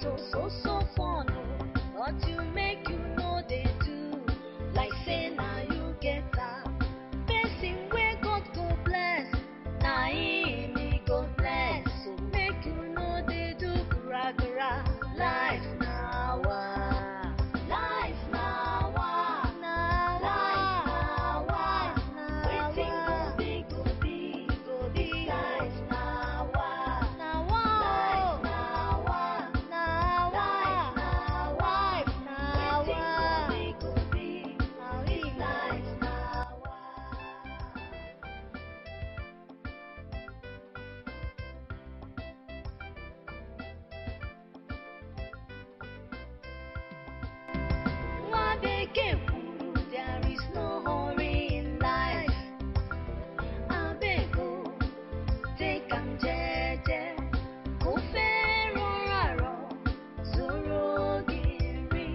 so fun. What you make you know they do. Like say now you get a person where God go bless. Now he go bless. So make you know they do gra gra. Life now, life now, life now, waiting go be, life now, life now, life now, waiting go be, life now. Nwa bekee kwuru there is no hurry in life. Abeg o, take am jeje. Kò fẹ́ rọra zoro oge nri.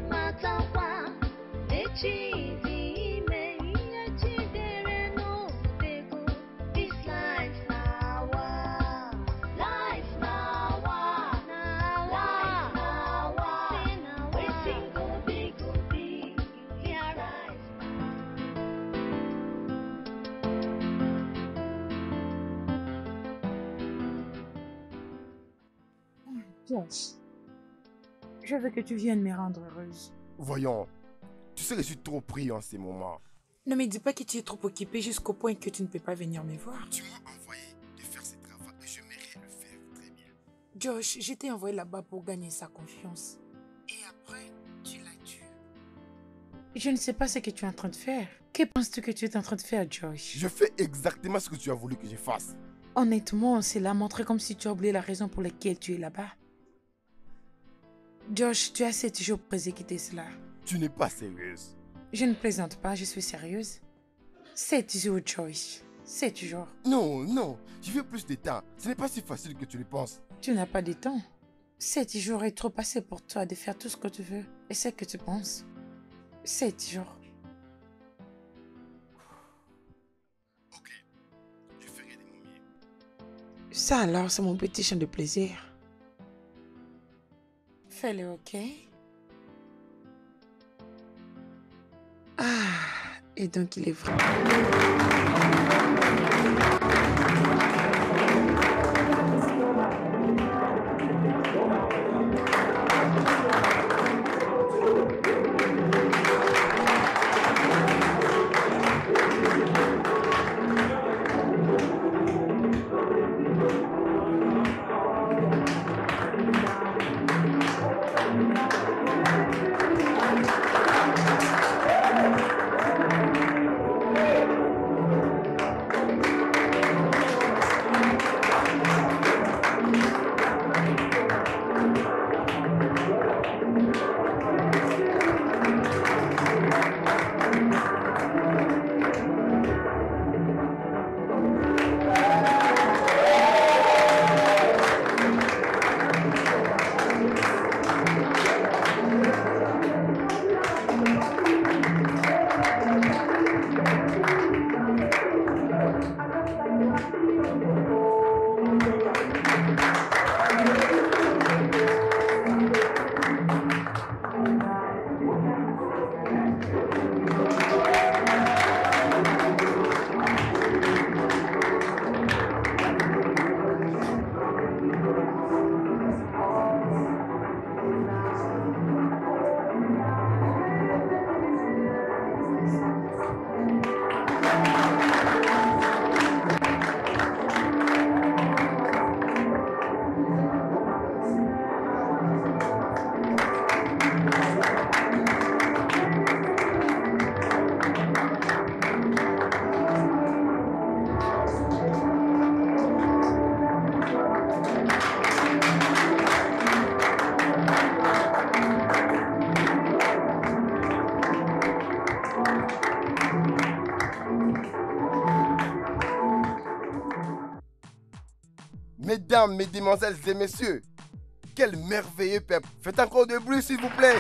Matakwa n'echi dị ime ihe chidere n'odego. This life na wa, life na wa, life na wa. Wetin go be, you hear right. Josh, je veux que tu viennes me rendre heureuse. Voyons, tu sais que je suis trop pris en ces moments. Ne me dis pas que tu es trop occupé jusqu'au point que tu ne peux pas venir me voir. Tu m'as envoyé de faire ce travail et j'aimerais le faire très bien. Josh, je t'ai envoyé là-bas pour gagner sa confiance. Et après, tu l'as tué. Je ne sais pas ce que tu es en train de faire. Que penses-tu que tu es en train de faire, Josh? Je fais exactement ce que tu as voulu que je fasse. Honnêtement, cela montrait comme si tu as oublié la raison pour laquelle tu es là-bas. Josh, tu as assez toujours pour exécuter cela. Tu n'es pas sérieuse. Je ne plaisante pas, je suis sérieuse. C'est toujours, Josh. C'est toujours. Non, non, je veux plus de temps. Ce n'est pas si facile que tu le penses. Tu n'as pas de temps. 7 jours est trop passé pour toi de faire tout ce que tu veux et ce que tu penses. 7 jours. Ok, je ferai de mon mieux. Ça alors, c'est mon petit chant de plaisir. Fais-le, ok? Ah, et donc il est vrai. Mesdames, mesdemoiselles et messieurs, quel merveilleux peuple. Faites encore de bruit, s'il vous plaît.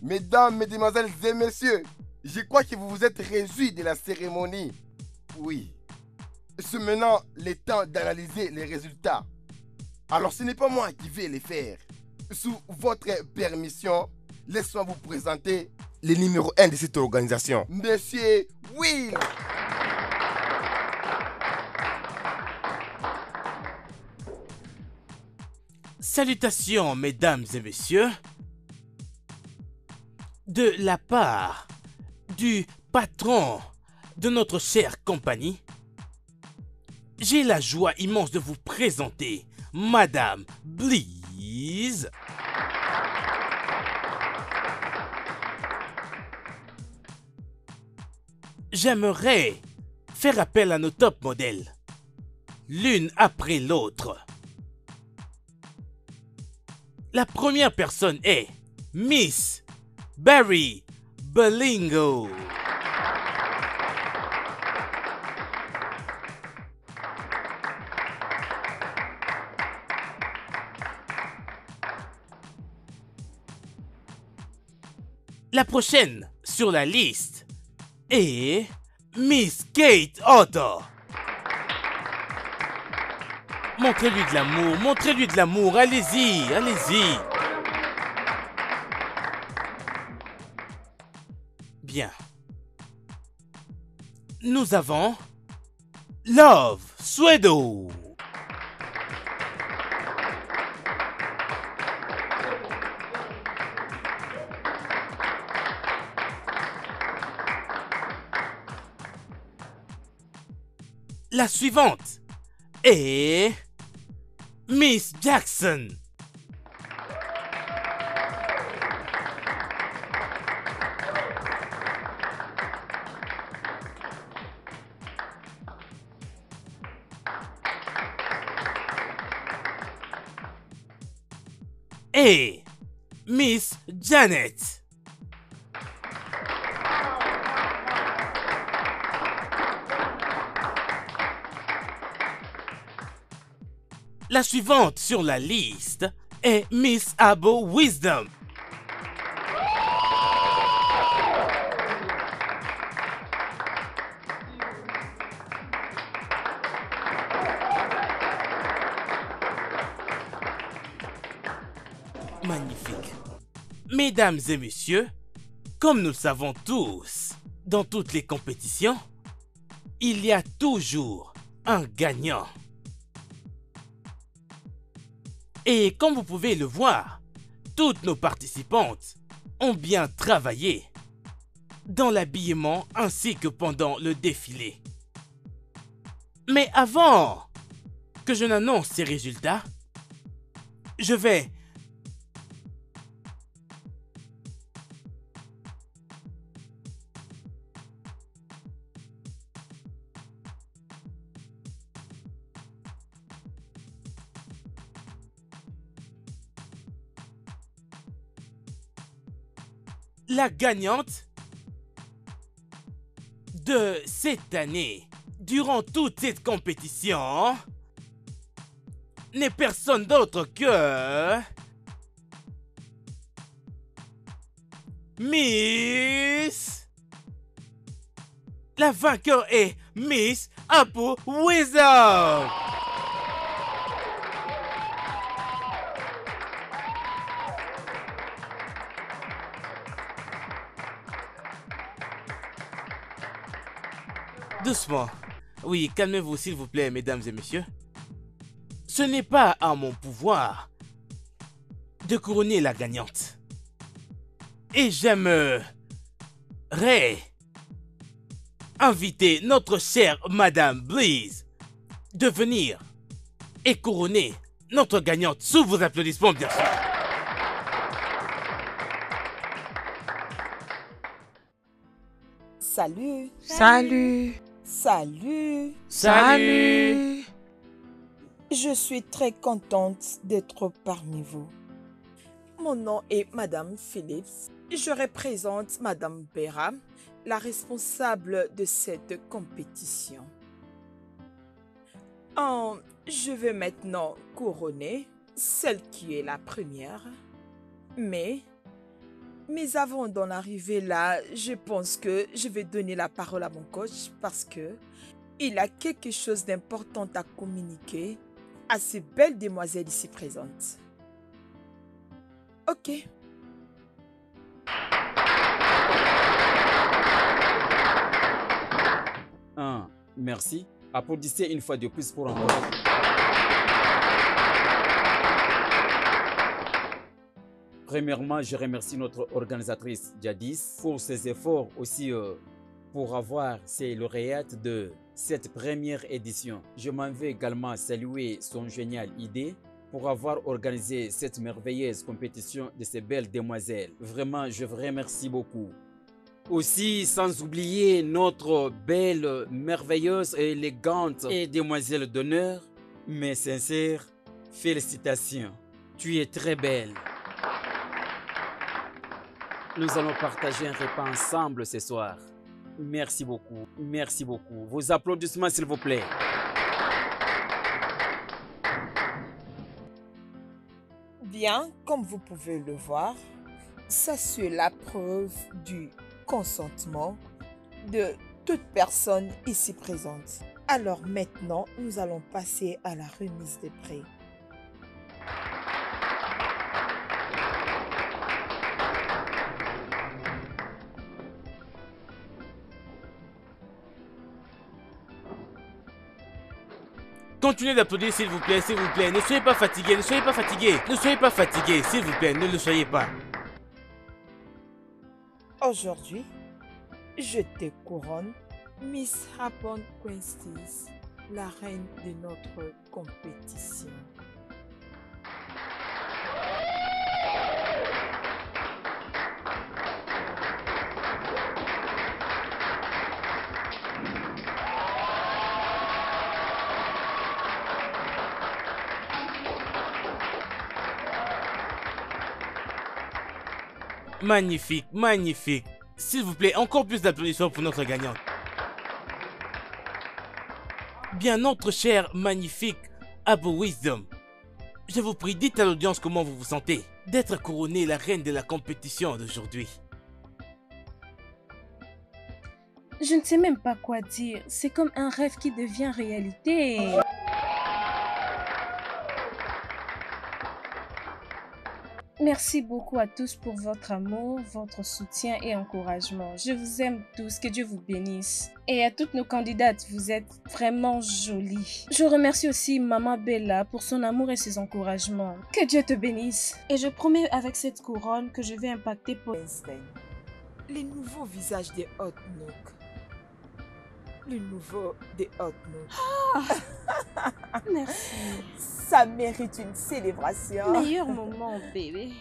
Mesdames, mesdemoiselles et messieurs, je crois que vous vous êtes réjouis de la cérémonie. Oui, C'est maintenant le temps d'analyser les résultats. Alors ce n'est pas moi qui vais les faire. Sous votre permission, laissez-moi vous présenter le numéro 1 de cette organisation, Monsieur Will. Salutations, mesdames et messieurs. De la part du patron de notre chère compagnie, j'ai la joie immense de vous présenter Madame Blease. J'aimerais faire appel à nos top modèles, l'une après l'autre. La première personne est Miss Barry Belingo. La prochaine sur la liste est Miss Kate Otto. Montrez-lui de l'amour, allez-y, allez-y. Bien. Nous avons Love Swedo. La suivante est Miss Jackson. Et Miss Janet. La suivante sur la liste est Miss Abo Wisdom. Magnifique. Mesdames et messieurs, comme nous le savons tous, dans toutes les compétitions, il y a toujours un gagnant. Et comme vous pouvez le voir, toutes nos participantes ont bien travaillé dans l'habillement ainsi que pendant le défilé. Mais avant que je n'annonce ces résultats, je vais la gagnante de cette année, durant toute cette compétition, n'est personne d'autre que Miss. La vainqueur est Miss Abo Wisdom. Doucement. Oui, calmez-vous s'il vous plaît, mesdames et messieurs. Ce n'est pas à mon pouvoir de couronner la gagnante. Et j'aimerais inviter notre chère Madame Blease de venir et couronner notre gagnante sous vos applaudissements, bien sûr. Salut. Salut. Salut. Salut. Je suis très contente d'être parmi vous. Mon nom est Madame Phillips. Je représente Madame Bera, la responsable de cette compétition. Je vais maintenant couronner celle qui est la première. Mais avant d'en arriver là, je pense que je vais donner la parole à mon coach parce que Il a quelque chose d'important à communiquer à ces belles demoiselles ici présentes. Ok. Merci. Applaudissez une fois de plus pour encore. Premièrement, je remercie notre organisatrice Jadis pour ses efforts aussi pour avoir ses lauréates de cette première édition. Je m'en vais également saluer son géniale idée pour avoir organisé cette merveilleuse compétition de ces belles demoiselles. Vraiment, je vous remercie beaucoup. Aussi, sans oublier notre belle, merveilleuse et élégante et demoiselle d'honneur, mes sincères félicitations. Tu es très belle. Nous allons partager un repas ensemble ce soir. Merci beaucoup, merci beaucoup. Vos applaudissements, s'il vous plaît. Bien, comme vous pouvez le voir, ça c'est la preuve du consentement de toute personne ici présente. Alors maintenant, nous allons passer à la remise des prix. Continuez d'applaudir s'il vous plaît, s'il vous plaît. Ne soyez pas fatigués, ne soyez pas fatigués. Ne soyez pas fatigués, s'il vous plaît, ne le soyez pas. Aujourd'hui, je te couronne Miss Happen Quincy, la reine de notre compétition. Magnifique, magnifique. S'il vous plaît, encore plus d'applaudissements pour notre gagnante. Bien, notre cher, magnifique Apple Wisdom. Je vous prie, dites à l'audience comment vous vous sentez d'être couronnée la reine de la compétition d'aujourd'hui. Je ne sais même pas quoi dire. C'est comme un rêve qui devient réalité. Merci beaucoup à tous pour votre amour, votre soutien et encouragement. Je vous aime tous, que Dieu vous bénisse. Et à toutes nos candidates, vous êtes vraiment jolies. Je remercie aussi Maman Bella pour son amour et ses encouragements. Que Dieu te bénisse. Et je promets avec cette couronne que je vais impacter pour... Les nouveaux visages des Hot Nook. Le nouveau des Hot Nook. Merci. Ça mérite une célébration. Meilleur moment, bébé.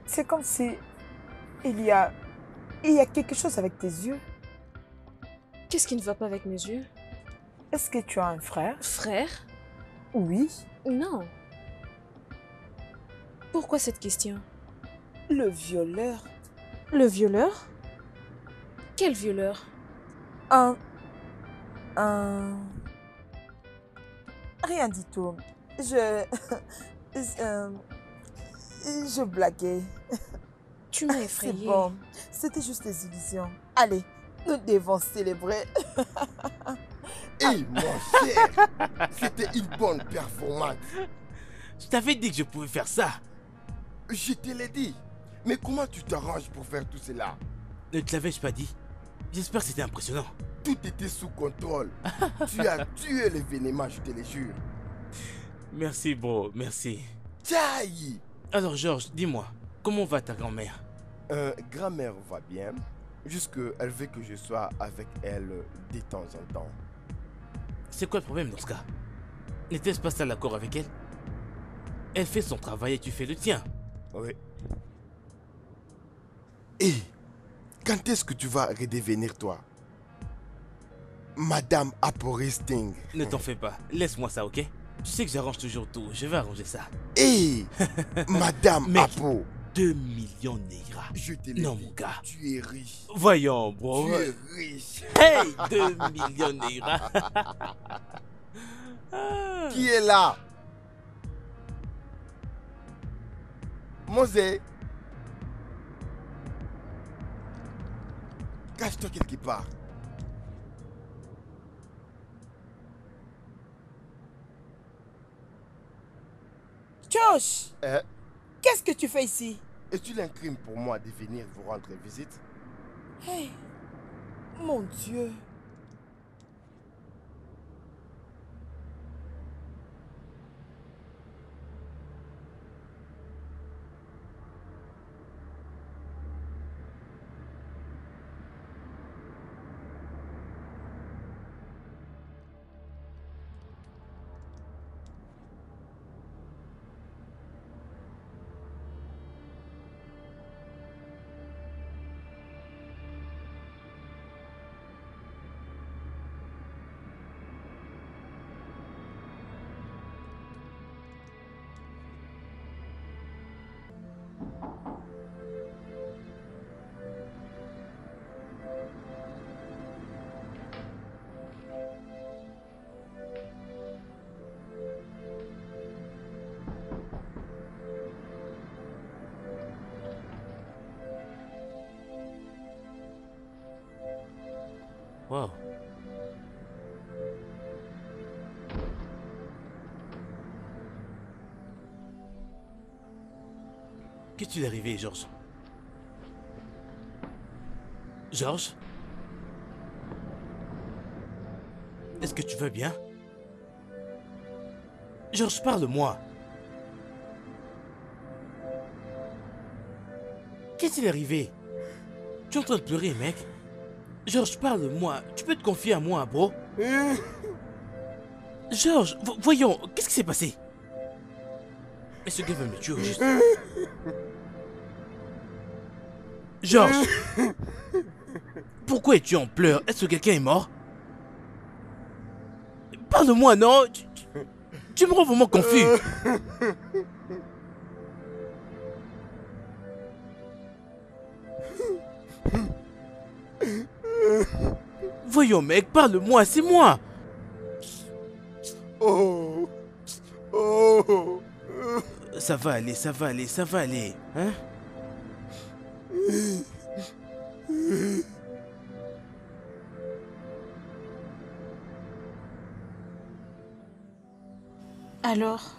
C'est comme si il y a quelque chose avec tes yeux. Qu'est-ce qui ne va pas avec mes yeux? Est-ce que tu as un frère? Frère? Oui. Non. Pourquoi cette question? Le violeur. Le violeur? Quel violeur? Un... Rien du tout. Je blaguais. Tu m'as C'est effrayée. bon. C'était juste des illusions. Allez, nous devons célébrer. Hey, mon cher, c'était une bonne performance. Je t'avais dit que je pouvais faire ça. Je te l'ai dit. Mais comment tu t'arranges pour faire tout cela? Ne te l'avais-je pas dit? J'espère que c'était impressionnant. Tout était sous contrôle. Tu as tué l'événement, je te le jure. Merci, bro, merci. Tchaï! Alors, Georges, dis-moi, comment va ta grand-mère? Grand-mère va bien. Juste qu'elle veut que je sois avec elle de temps en temps. C'est quoi le problème dans ce cas? N'était-ce pas ça l'accord avec elle? Elle fait son travail et tu fais le tien. Oui. Et quand est-ce que tu vas redevenir toi? Madame Aporisting. Ne t'en fais pas, laisse-moi ça, ok? Tu sais que j'arrange toujours tout, je vais arranger ça. Hé, Madame Mec. Apo. 2 millions Neira. Je te l'ai Non, dit, mon gars. tu es riche. Voyons, bro. Tu es riche. Hey, 2 millions Neira. Ah. Qui est là? Mosé, cache-toi quelque part. Josh, Eh, qu'est-ce que tu fais ici? est-il un crime pour moi de venir vous rendre visite? Hey, mon Dieu. Wow. Qu'est-il arrivé, Georges? Georges? Est-ce que tu vas bien? Georges, parle-moi. Qu'est-il arrivé? Tu es en train de pleurer, mec? Georges, parle-moi. Tu peux te confier à moi, bro? Georges, voyons, qu'est-ce qui s'est passé? Mais ce gars va me tuer au juste. Georges! Pourquoi es-tu en pleurs? Est-ce que quelqu'un est mort? Parle-moi, non? Tu me rends vraiment confus. Voyons, mec, parle-moi, c'est moi. Oh. Oh. Ça va aller, ça va aller, ça va aller. Hein? Alors,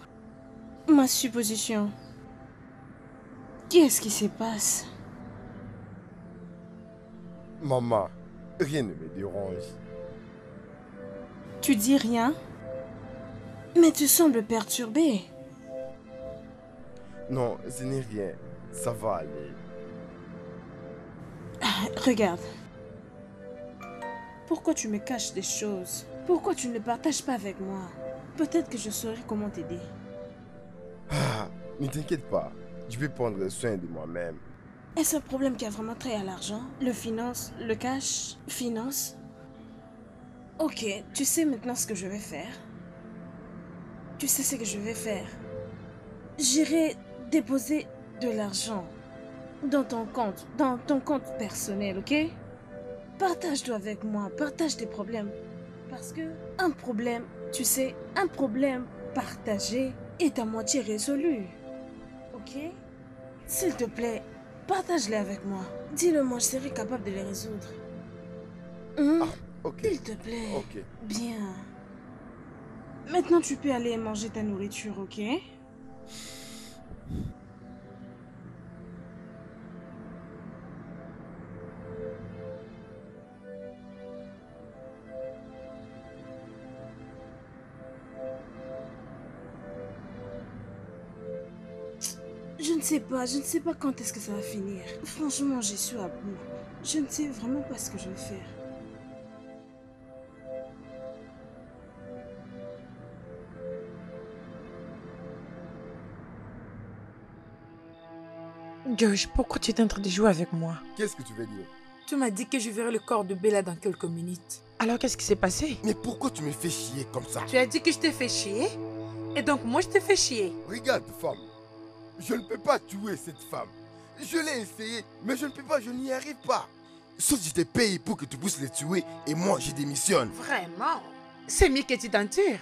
ma supposition. Qu'est-ce qui se passe? Maman, rien ne me dérange. Tu dis rien? Mais tu sembles perturbé. Non, ce n'est rien. Ça va aller. Regarde. Pourquoi tu me caches des choses? Pourquoi tu ne les partages pas avec moi? Peut-être que je saurai comment t'aider. Ah, ne t'inquiète pas. Je vais prendre soin de moi-même. Est-ce un problème qui a vraiment trait à l'argent? Le finance? Le cash? Finance? Ok, tu sais maintenant ce que je vais faire. Tu sais ce que je vais faire. J'irai déposer de l'argent dans ton compte personnel, ok? Partage-le avec moi, partage tes problèmes. Parce que un problème, tu sais, un problème partagé est à moitié résolu. Ok? S'il te plaît, partage-les avec moi. Dis-le-moi, je serai capable de les résoudre. Ok. S'il te plaît. Ok. Bien. Maintenant, tu peux aller manger ta nourriture, ok? Je ne sais pas quand est-ce que ça va finir. Franchement, j'y suis à bout. Je ne sais vraiment pas ce que je vais faire. Josh, pourquoi tu es en train de jouer avec moi? Qu'est-ce que tu veux dire? Tu m'as dit que je verrai le corps de Bella dans quelques minutes. Alors qu'est-ce qui s'est passé? Mais pourquoi tu me fais chier comme ça? Tu as dit que je t'ai fait chier? Et donc moi je t'ai fait chier. Regarde, femme. Je ne peux pas tuer cette femme. Je l'ai essayé, mais je ne peux pas, je n'y arrive pas. Sauf si je t'ai payé pour que tu puisses les tuer et moi je démissionne. Vraiment? C'est mieux que tu t'en tires.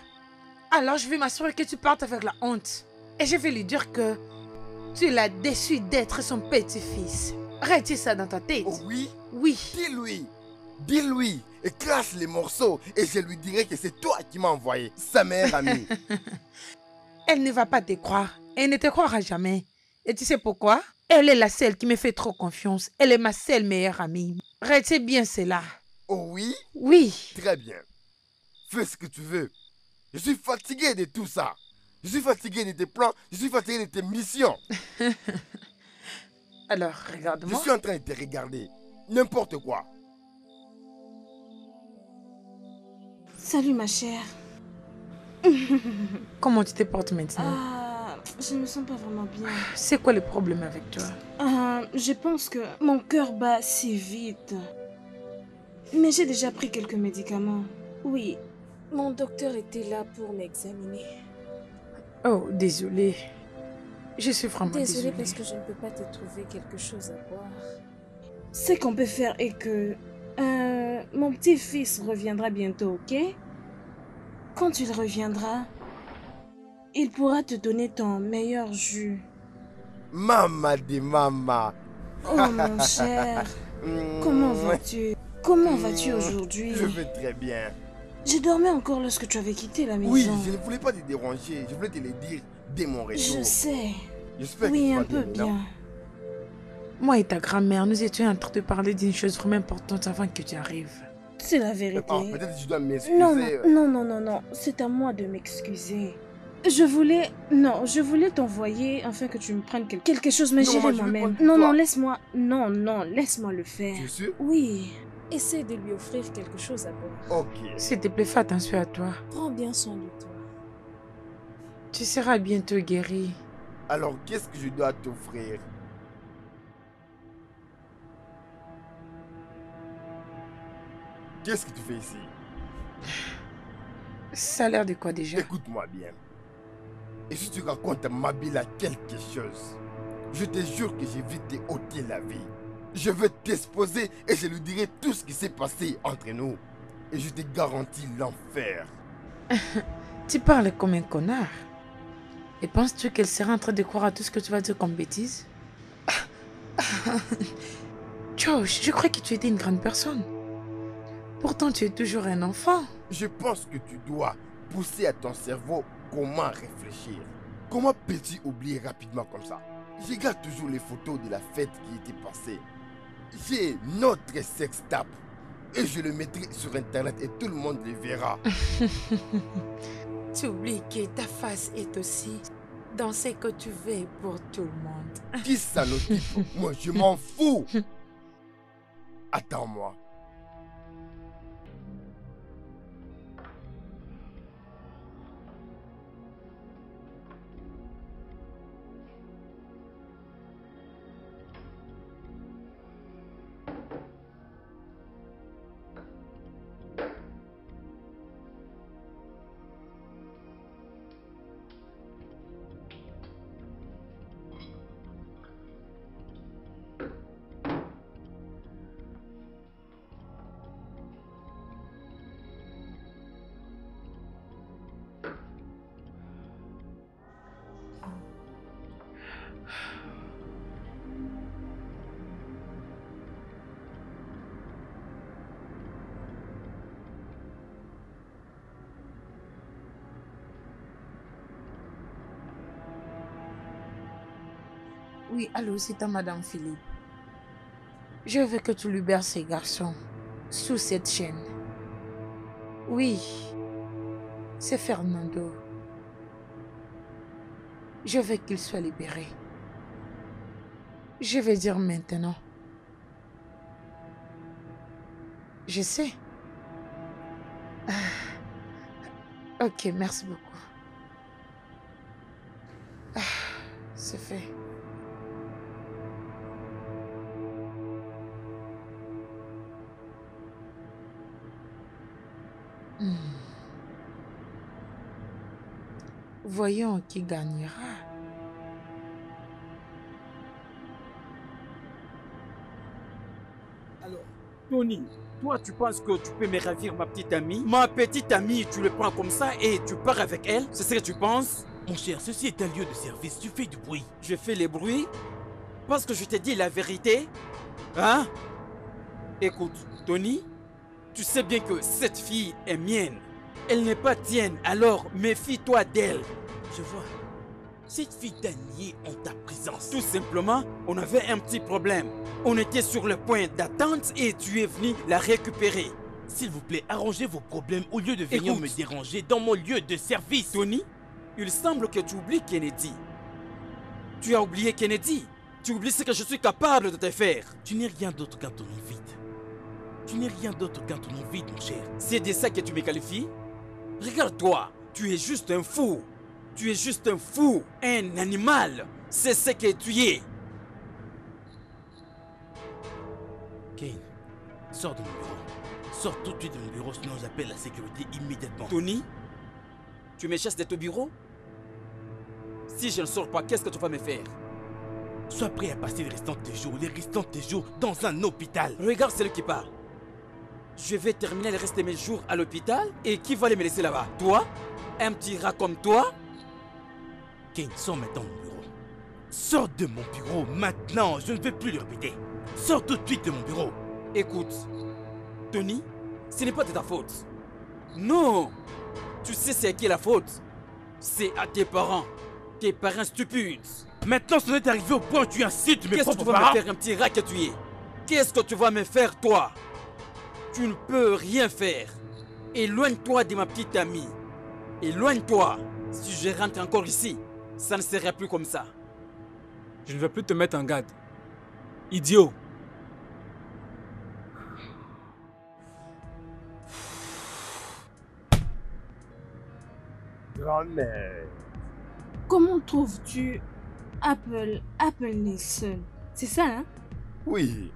Alors je vais m'assurer que tu partes avec la honte. Et je vais lui dire que Tu l'as déçu d'être son petit-fils. Retire ça dans ta tête. Oh oui? Oui. Dis-lui, écrase les morceaux et je lui dirai que c'est toi qui m'as envoyé, sa meilleure amie. Elle ne va pas te croire. Elle ne te croira jamais. Et tu sais pourquoi? Elle est la seule qui me fait trop confiance. Elle est ma seule meilleure amie. Retiens bien cela. Oh oui? Oui. Très bien. Fais ce que tu veux. Je suis fatigué de tout ça. Je suis fatigué de tes plans. Je suis fatigué de tes missions. Alors, Je regarde-moi. suis en train de te regarder. N'importe quoi. Salut ma chère. Comment tu te portes maintenant? Je ne me sens pas vraiment bien. C'est quoi le problème avec toi? Je pense que mon cœur bat si vite. Mais j'ai déjà pris quelques médicaments. Oui, mon docteur était là pour m'examiner. Oh, désolée. Je suis vraiment Désolée désolée. parce que je ne peux pas te trouver quelque chose à boire. Ce qu'on peut faire est que mon petit-fils reviendra bientôt, ok? Quand il reviendra, il pourra te donner ton meilleur jus. Mama de mama. Oh mon cher, comment vas-tu? Comment vas-tu aujourd'hui? Je vais très bien. J'ai dormi encore lorsque tu avais quitté la maison. Oui, je ne voulais pas te déranger. Je voulais te le dire dès mon retour. Je sais. J'espère que Oui, tu vas un peu maintenant. bien. Moi et ta grand-mère, nous étions en train de parler d'une chose vraiment importante avant que tu arrives. C'est la vérité. Ah, peut-être que je dois m'excuser. Non. C'est à moi de m'excuser. Je voulais t'envoyer afin que tu me prennes quelque chose, mais Non, j'irai moi, je vais moi-même. prendre toi. Laisse-moi. Non, laisse-moi le faire. Tu es sûr? Oui. Essaie de lui offrir quelque chose à boire. Ok. S'il te plaît, fais attention à toi. Prends bien soin de toi. Tu seras bientôt guéri. Alors, qu'est-ce que je dois t'offrir? Qu'est-ce que tu fais ici? Ça a l'air de quoi déjà? Écoute-moi bien. Et si tu racontes à Mabila quelque chose, je te jure que je vais te ôter la vie. Je vais t'exposer et je lui dirai tout ce qui s'est passé entre nous. Et je te garantis l'enfer. Tu parles comme un connard. Et penses-tu qu'elle sera en train de croire à tout ce que tu vas dire comme bêtise? Josh, je crois que tu étais une grande personne. Pourtant, tu es toujours un enfant. Je pense que tu dois pousser à ton cerveau comment réfléchir. Comment peux-tu oublier rapidement comme ça? Je garde toujours les photos de la fête qui était passée. J'ai notre sextape et je le mettrai sur internet et tout le monde le verra. Tu oublies que ta face est aussi dans ce que tu veux pour tout le monde. Qui s'en occupe? Moi, je m'en fous. Attends-moi. Oui, allô, c'est à Madame Philippe. Je veux que tu libères ces garçons sous cette chaîne. Oui, c'est Fernando. Je veux qu'il soit libéré. Je vais dire maintenant. Je sais. Ok, merci beaucoup. C'est fait. Voyons qui gagnera. Alors, Tony, toi, tu penses que tu peux me ravir ma petite amie? Ma petite amie, tu le prends comme ça et tu pars avec elle? C'est ce que tu penses? Mon cher, ceci est un lieu de service, tu fais du bruit. Je fais les bruits parce que je t'ai dit la vérité. Hein? Écoute, Tony, tu sais bien que cette fille est mienne. Elle n'est pas tienne, alors méfie-toi d'elle. Je vois. Cette fille t'a nié en ta présence. Tout simplement, on avait un petit problème. On était sur le point d'attente et tu es venu la récupérer. S'il vous plaît, arrangez vos problèmes au lieu de venir Écoute. me déranger dans mon lieu de service. Tony, il semble que tu oublies Kennedy. Tu as oublié Kennedy. Tu oublies ce que je suis capable de te faire. Tu n'es rien d'autre qu'un tonneau vide. Tu n'es rien d'autre qu'un tonneau vide, mon cher. C'est de ça que tu me qualifies? Regarde-toi, tu es juste un fou. Tu es juste un fou, un animal. C'est ce que tu es. Kane, sors de mon bureau. Sors tout de suite de mon bureau, sinon j'appelle la sécurité immédiatement. Tony, tu me chasses de ton bureau? Si je ne sors pas, qu'est-ce que tu vas me faire? Sois prêt à passer les restants de tes jours dans un hôpital. Regarde celui qui parle. Je vais terminer le reste de mes jours à l'hôpital et qui va les me laisser là-bas? Toi? Un petit rat comme toi? Kane, sors maintenant de mon bureau. Sors de mon bureau maintenant, je ne vais plus le répéter. Sors tout de suite de mon bureau. Écoute, Tony, ce n'est pas de ta faute. Non! Tu sais c'est à qui la faute? C'est à tes parents stupides. Maintenant, c'en est arrivé au point où tu incites mes Qu'est-ce que tu propres vas parents? me faire, un petit rat que tu es? Qu'est-ce que tu vas me faire, toi? Tu ne peux rien faire. Éloigne-toi de ma petite amie. Éloigne-toi. Si je rentre encore ici, ça ne sera plus comme ça. Je ne vais plus te mettre en garde. Idiot. Grand-mère. Comment trouves-tu Apple Nelson? C'est ça, hein? Oui.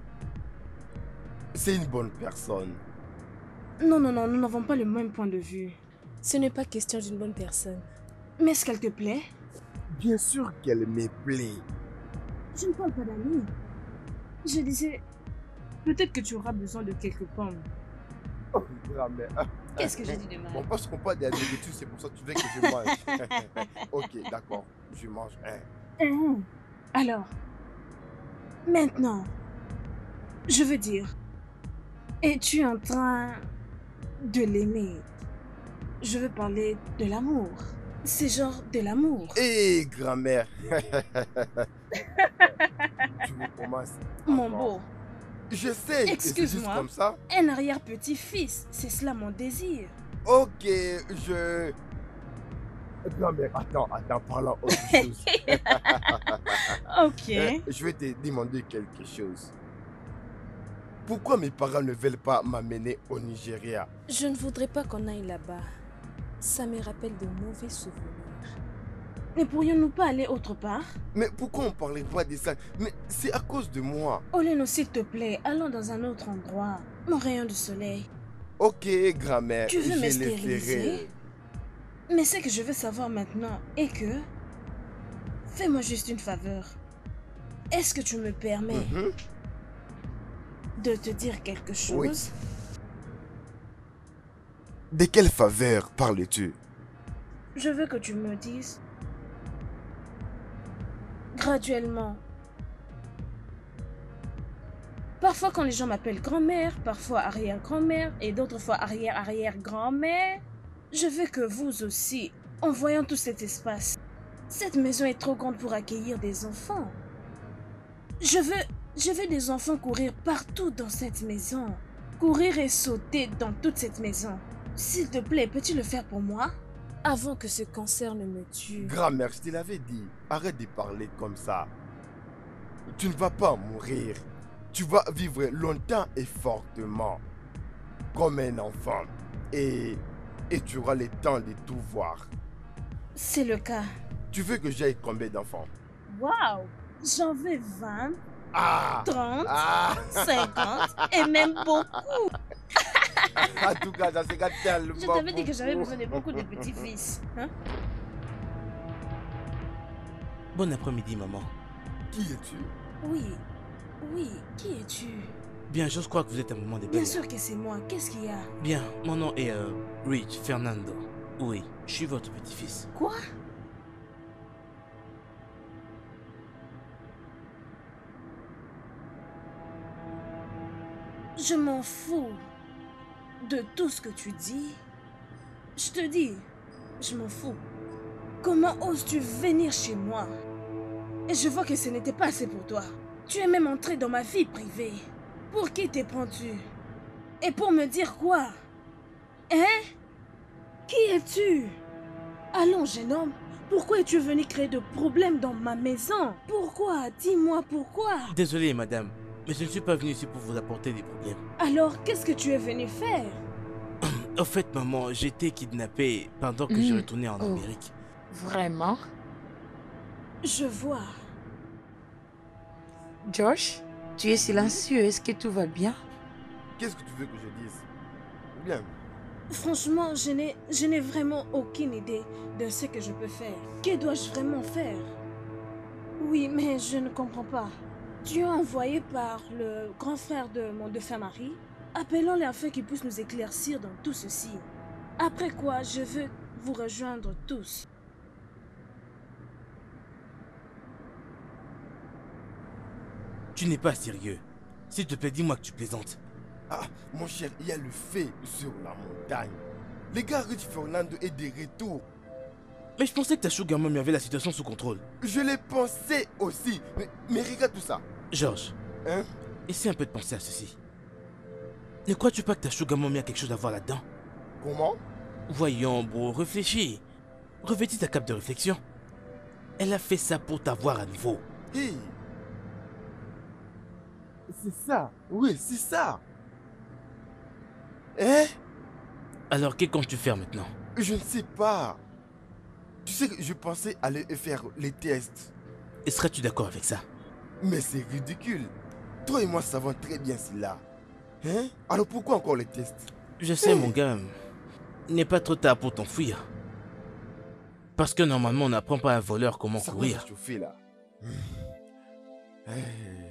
C'est une bonne personne. Non, nous n'avons pas le même point de vue. Ce n'est pas question d'une bonne personne. Mais est-ce qu'elle te plaît? Bien sûr qu'elle me plaît. Je ne parle pas d'amis. Je disais, peut-être que tu auras besoin de quelques pommes. Oh, grand-mère. Qu'est-ce que j'ai dit de mal? Bon, parce qu'on parle des nourritures, c'est pour ça que tu veux que je mange. Ok, d'accord. Je mange un. Alors, maintenant, je veux dire, es-tu en train de l'aimer? Je veux parler de l'amour. C'est genre de l'amour. Hé, grand-mère. Tu me commences. Mon encore. beau, Je sais que c'est juste excuse-moi. comme ça. Un arrière-petit-fils, c'est cela mon désir. Ok, je... Grand-mère, attends, parlons autre chose. Ok. Je vais te demander quelque chose. Pourquoi mes parents ne veulent pas m'amener au Nigeria? Je ne voudrais pas qu'on aille là-bas. Ça me rappelle de mauvais souvenirs. Ne pourrions-nous pas aller autre part? Mais pourquoi on parle pas de ça? Mais c'est à cause de moi. Oleno, s'il te plaît, allons dans un autre endroit. Mon rayon de soleil. Ok, grand-mère, Tu veux je me le stériliser? ferai. Mais ce que je veux savoir maintenant est que... Fais-moi juste une faveur. Est-ce que tu me permets Mhm. de te dire quelque chose? De quelle faveur parles-tu? Je veux que tu me dises graduellement. Parfois quand les gens m'appellent grand-mère, parfois arrière-grand-mère et d'autres fois arrière-arrière-grand-mère, je veux que vous aussi, en voyant tout cet espace, cette maison est trop grande pour accueillir des enfants. Je veux des enfants courir partout dans cette maison. Courir et sauter dans toute cette maison. S'il te plaît, peux-tu le faire pour moi? Avant que ce cancer ne me tue. Grand-mère, je te l'avais dit. Arrête de parler comme ça. Tu ne vas pas mourir. Tu vas vivre longtemps et fortement. Comme un enfant. Et tu auras le temps de tout voir. C'est le cas. Tu veux que j'aille combien d'enfants? Waouh! J'en veux 20, Ah! 30, Ah! 50 et même beaucoup. En tout cas, ça se gâte tellement. Je t'avais dit que j'avais beaucoup. besoin de beaucoup de petits-fils. Hein? Bon après-midi, maman. Qui es-tu? Oui, qui es-tu? Bien, je crois que vous êtes un moment Bien débile. sûr que c'est moi. Qu'est-ce qu'il y a? Bien, mon nom est Rich Fernando. Oui, je suis votre petit-fils. Quoi? Je m'en fous de tout ce que tu dis. Je te dis, je m'en fous. Comment oses-tu venir chez moi? Et je vois que ce n'était pas assez pour toi. Tu es même entré dans ma vie privée. Pour qui t'es prends-tu? Et pour me dire quoi? Hein? Qui es-tu? Allons, jeune homme. Pourquoi es-tu venu créer de problèmes dans ma maison? Pourquoi? Dis-moi pourquoi? Désolé, madame, mais je ne suis pas venu ici pour vous apporter des problèmes. Alors, qu'est-ce que tu es venu faire? En fait, maman, j'ai été kidnappé pendant que je retournais en Amérique. Vraiment? Je vois. Josh, tu es silencieux. Est-ce que tout va bien? Qu'est-ce que tu veux que je dise? Bien. Franchement, je n'ai vraiment aucune idée de ce que je peux faire. Que dois-je vraiment faire? Oui, mais je ne comprends pas. Tu es envoyé par le grand frère de mon défunt mari? Appelons-les afin qu'ils puissent nous éclaircir dans tout ceci. Après quoi, je veux vous rejoindre tous. Tu n'es pas sérieux. S'il te plaît, dis-moi que tu plaisantes. Ah, mon cher, il y a le fait sur la montagne. Les gars Rich Fernando est de retour. Mais je pensais que ta sugar mommy avait la situation sous contrôle. Je l'ai pensé aussi. Mais regarde tout ça. Georges, Hein? essaie un peu de penser à ceci. Ne crois-tu pas que ta sugar mommy a quelque chose à voir là-dedans? Comment? Voyons, bro, réfléchis. Revêtis ta cape de réflexion. Elle a fait ça pour t'avoir à nouveau. Hey. C'est ça. Oui, c'est ça. Hein? Alors, que comptes-tu faire maintenant? Je ne sais pas. Tu sais que je pensais aller faire les tests. Et serais-tu d'accord avec ça? Mais c'est ridicule. Toi et moi savons très bien cela. Hein? Alors pourquoi encore les tests? Je sais, mon gars. Il n'est pas trop tard pour t'enfuir. Parce que normalement, on n'apprend pas à un voleur comment Ça courir. va chauffer là. Hey.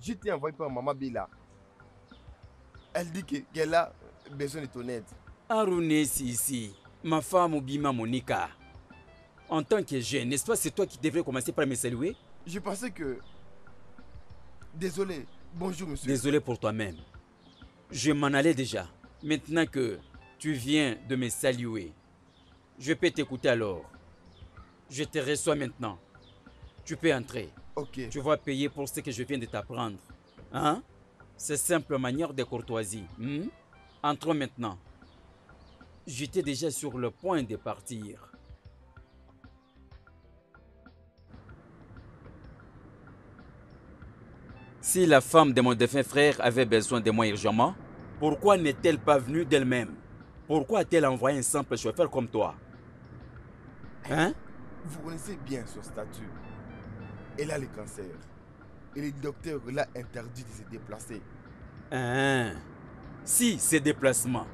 Je t'ai envoyé par Maman Bila. Elle dit qu'elle a besoin de ton aide. Arune ici, ma femme Obima Monica. En tant que jeune, n'est-ce pas c'est toi qui devrais commencer par me saluer? Je pensais que... Désolé. Bonjour, monsieur. Désolé pour toi-même. Je m'en allais déjà. Maintenant que tu viens de me saluer, je peux t'écouter alors. Je te reçois maintenant. Tu peux entrer. Ok. Tu vas payer pour ce que je viens de t'apprendre. Hein? C'est simple manière de courtoisie. Entrons maintenant. J'étais déjà sur le point de partir. Si la femme de mon défunt frère avait besoin de moi urgemment, pourquoi n'est-elle pas venue d'elle-même? Pourquoi a-t-elle envoyé un simple chauffeur comme toi? Hein? Vous connaissez bien son statut. Elle a le cancer. Et le docteur l'a interdit de se déplacer. Hein? Si ces déplacements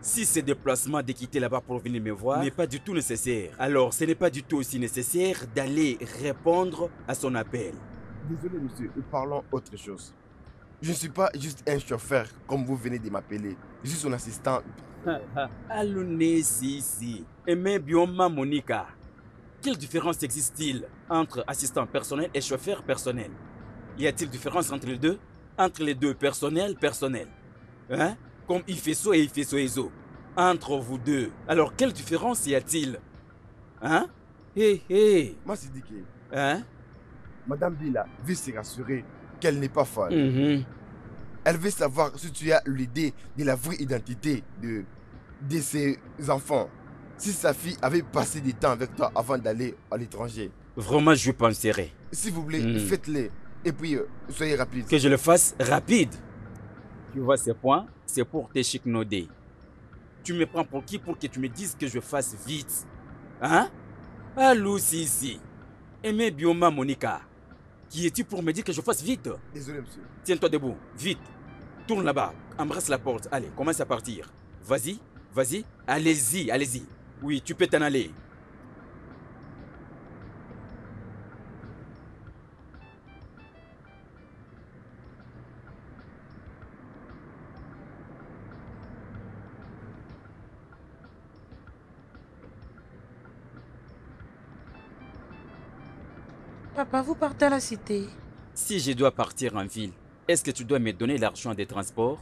de quitter là-bas pour venir me voir n'est pas du tout nécessaire, alors ce n'est pas du tout aussi nécessaire d'aller répondre à son appel. Désolé, monsieur, parlons autre chose. Je ne suis pas juste un chauffeur comme vous venez de m'appeler. Je suis son assistant. Allons si. Et même Bioma Monica. Quelle différence existe-t-il entre assistant personnel et chauffeur personnel? Y a-t-il différence entre les deux? Entre les deux, personnel? Hein? Comme Ifeso et Ifeso. Entre vous deux. Alors, quelle différence y a-t-il? Hein? Hé. Moi, c'est dit que Hein? Madame Bila veut se rassurer qu'elle n'est pas folle. Elle veut savoir si tu as l'idée de la vraie identité de ses enfants. Si sa fille avait passé du temps avec toi avant d'aller à l'étranger. Vraiment, je penserai. S'il vous plaît, faites-le. Et puis, soyez rapide. Que je le fasse rapide. Tu vois ces points, c'est pour t'échicnoder. Tu me prends pour qui pour que tu me dises que je fasse vite? Hein? Allô, Sissi. Aimé Bioma Monica. Qui es-tu pour me dire que je fasse vite? Désolé, monsieur. Tiens-toi debout, vite. Tourne là-bas, embrasse la porte. Allez, commence à partir. Vas-y, vas-y, allez-y, allez-y. Oui, tu peux t'en aller. Papa, vous partez à la cité. Si je dois partir en ville, est-ce que tu dois me donner l'argent des transports?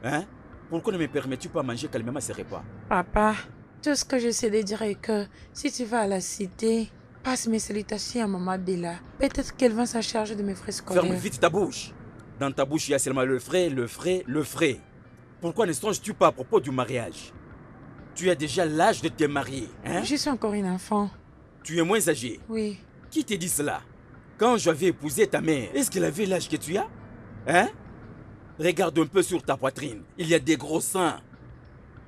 Hein? Pourquoi ne me permets-tu pas manger calmement ces repas? Papa, tout ce que je sais de dire est que si tu vas à la cité, passe mes salutations à maman Della. Peut-être qu'elle va s'en charger de mes frais scolaires. Ferme vite ta bouche. Dans ta bouche, il y a seulement le frais, le frais, le frais. Pourquoi ne songes-tu pas à propos du mariage? Tu as déjà l'âge de te marier, hein? Je suis encore une enfant. Tu es moins âgé. Oui. Qui t'a dit cela? Quand j'avais épousé ta mère, est-ce qu'elle avait l'âge que tu as? Hein? Regarde un peu sur ta poitrine. Il y a des gros seins.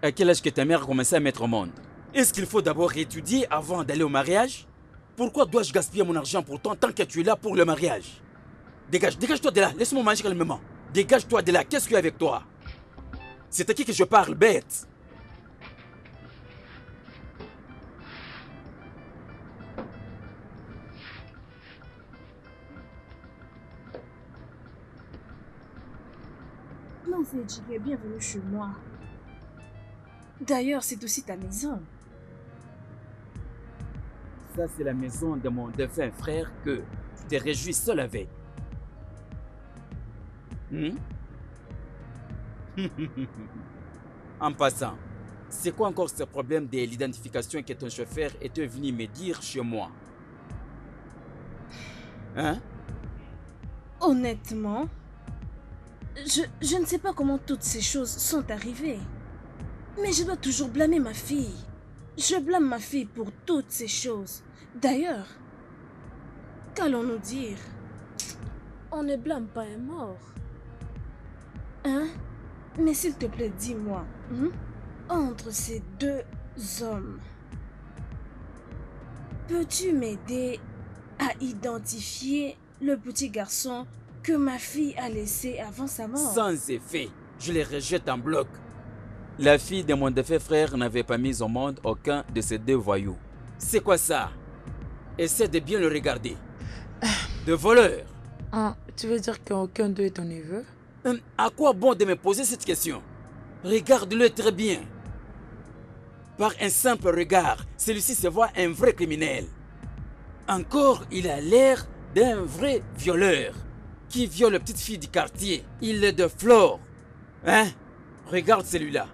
À quel âge que ta mère a commencé à mettre au monde? Est-ce qu'il faut d'abord étudier avant d'aller au mariage? Pourquoi dois-je gaspiller mon argent pourtant tant que tu es là pour le mariage? Dégage, dégage-toi de là. Laisse-moi manger calmement. Dégage-toi de là. Qu'est-ce qu'il y a avec toi? C'est à qui que je parle, bête? Non, c'est Jigé, bienvenue chez moi. D'ailleurs, c'est aussi ta maison. Ça, c'est la maison de mon défunt frère que tu te réjouis seul avec. En passant, c'est quoi encore ce problème de l'identification que ton chauffeur était venu me dire chez moi? Hein? Honnêtement, je ne sais pas comment toutes ces choses sont arrivées. Mais je dois toujours blâmer ma fille. Je blâme ma fille pour toutes ces choses. D'ailleurs, qu'allons-nous dire? On ne blâme pas un mort. Hein? Mais s'il te plaît, dis-moi, entre ces deux hommes, peux-tu m'aider à identifier le petit garçon que ma fille a laissé avant sa mort? Sans effet, je les rejette en bloc. La fille de mon défunt frère n'avait pas mis au monde aucun de ces deux voyous. C'est quoi ça? Essaie de bien le regarder. De voleur. Ah, tu veux dire qu'aucun d'eux est ton neveu? À quoi bon de me poser cette question? Regarde-le très bien. Par un simple regard, celui-ci se voit un vrai criminel. Encore, il a l'air d'un vrai violeur qui viole la petite fille du quartier. Il est de Flore. Hein? Regarde celui-là.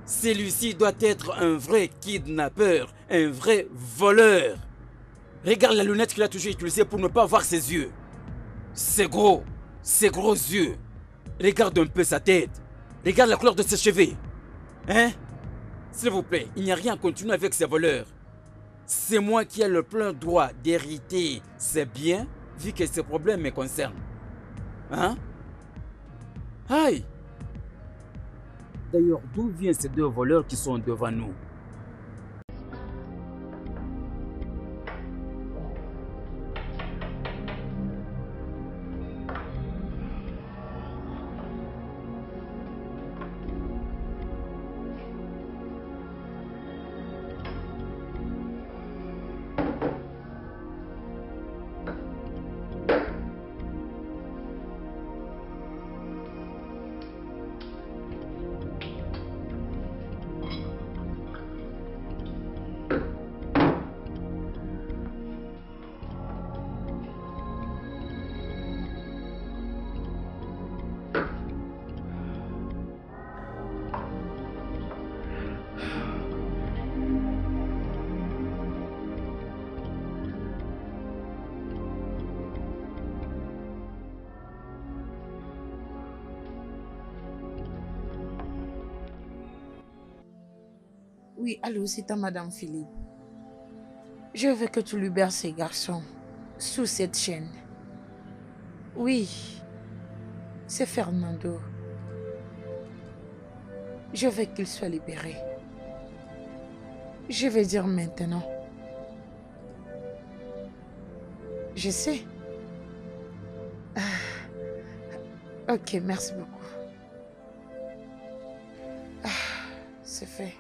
Celui-ci doit être un vrai kidnappeur, un vrai voleur. Regarde la lunette qu'il a toujours utilisée pour ne pas voir ses yeux. Ses gros yeux. Regarde un peu sa tête. Regarde la couleur de ses cheveux. Hein? S'il vous plaît, il n'y a rien à continuer avec ces voleurs. C'est moi qui ai le plein droit d'hériter ces biens, vu que ces problèmes me concernent. Hein? Aïe! D'ailleurs, d'où viennent ces deux voleurs qui sont devant nous? Oui, allô, c'est à Madame Philippe. Je veux que tu libères ces garçons sous cette chaîne. Oui, c'est Fernando. Je veux qu'il soit libéré. Je vais dire maintenant. Je sais. Ok, merci beaucoup. C'est fait.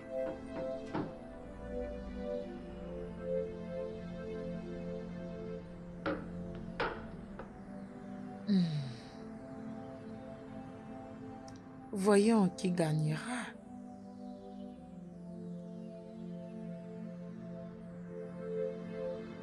Voyons qui gagnera.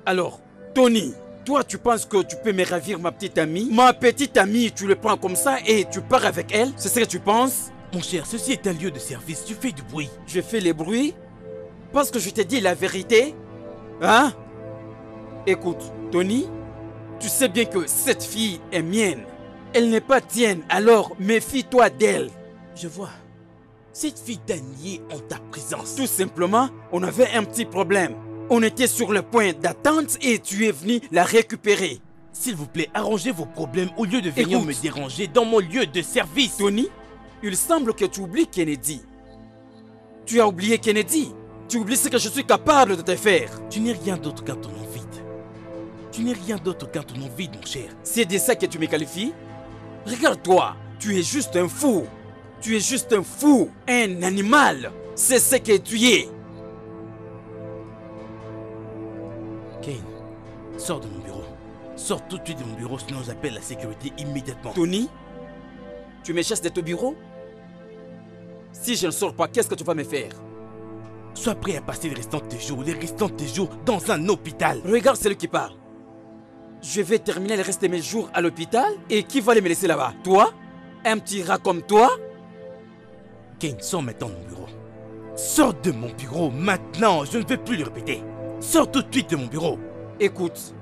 Alors, Tony, toi tu penses que tu peux me ravir ma petite amie? Ma petite amie, tu le prends comme ça et tu pars avec elle? C'est ce que tu penses? Mon cher, ceci est un lieu de service, tu fais du bruit. Je fais les bruits parce que je t'ai dit la vérité? Hein? Écoute, Tony, tu sais bien que cette fille est mienne. Elle n'est pas tienne, alors méfie-toi d'elle. Je vois. Cette fille t'a nié en ta présence. Tout simplement, on avait un petit problème. On était sur le point d'attente et tu es venu la récupérer. S'il vous plaît, arrangez vos problèmes au lieu de venir me déranger dans mon lieu de service. Tony, il semble que tu oublies Kennedy. Tu as oublié Kennedy. Tu oublies ce que je suis capable de te faire. Tu n'es rien d'autre qu'un tonneau vide. Tu n'es rien d'autre qu'un tonneau vide, mon cher. C'est de ça que tu me qualifies? Regarde-toi, tu es juste un fou. Tu es juste un fou, un animal. C'est ce que tu es. Kane, sors de mon bureau. Sors tout de suite de mon bureau, sinon j'appelle la sécurité immédiatement. Tony, tu me chasses de ton bureau? Si je ne sors pas, qu'est-ce que tu vas me faire? Sois prêt à passer les restants de tes jours dans un hôpital. Regarde celui qui parle. Je vais terminer le reste de mes jours à l'hôpital et qui va aller me laisser là-bas? Toi? Un petit rat comme toi? Kane, sors maintenant de mon bureau. Sors de mon bureau maintenant, je ne vais plus le répéter. Sors tout de suite de mon bureau. Écoute,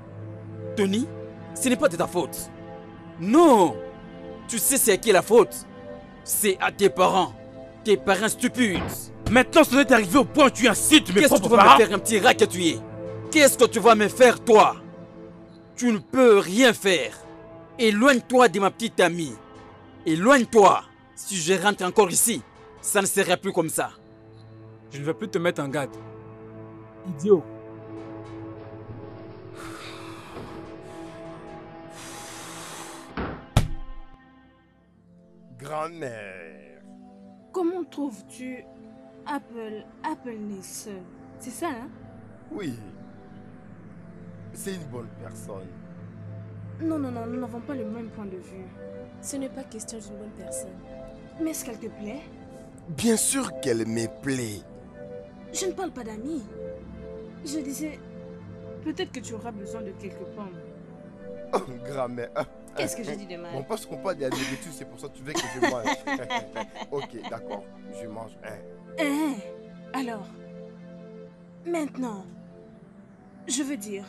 Tony, ce n'est pas de ta faute. Non! Tu sais c'est à qui la faute? C'est à tes parents. Tes parents stupides. Maintenant, ce n'est arrivé au point où tu incites mes propres parents. Qu'est-ce que tu vas me faire, un petit rat que tu es? Qu'est-ce que tu vas me faire, toi? Tu ne peux rien faire. Éloigne-toi de ma petite amie. Éloigne-toi. Si je rentre encore ici, ça ne sera plus comme ça. Je ne vais plus te mettre en garde. Idiot. Grand-mère. Comment trouves-tu Apple Nice? C'est ça, hein? Oui. C'est une bonne personne. Non, nous n'avons pas le même point de vue. Ce n'est pas question d'une bonne personne. Mais est-ce qu'elle te plaît? Bien sûr qu'elle me plaît. Je ne parle pas d'amis. Je disais, peut-être que tu auras besoin de quelques pommes. Oh, grand-mère. Qu'est-ce que j'ai dit de mal? Bon, parce qu'on parle de la nourriture, c'est pour ça que tu veux que je mange. Ok, d'accord. Je mange un. Alors, maintenant, je veux dire,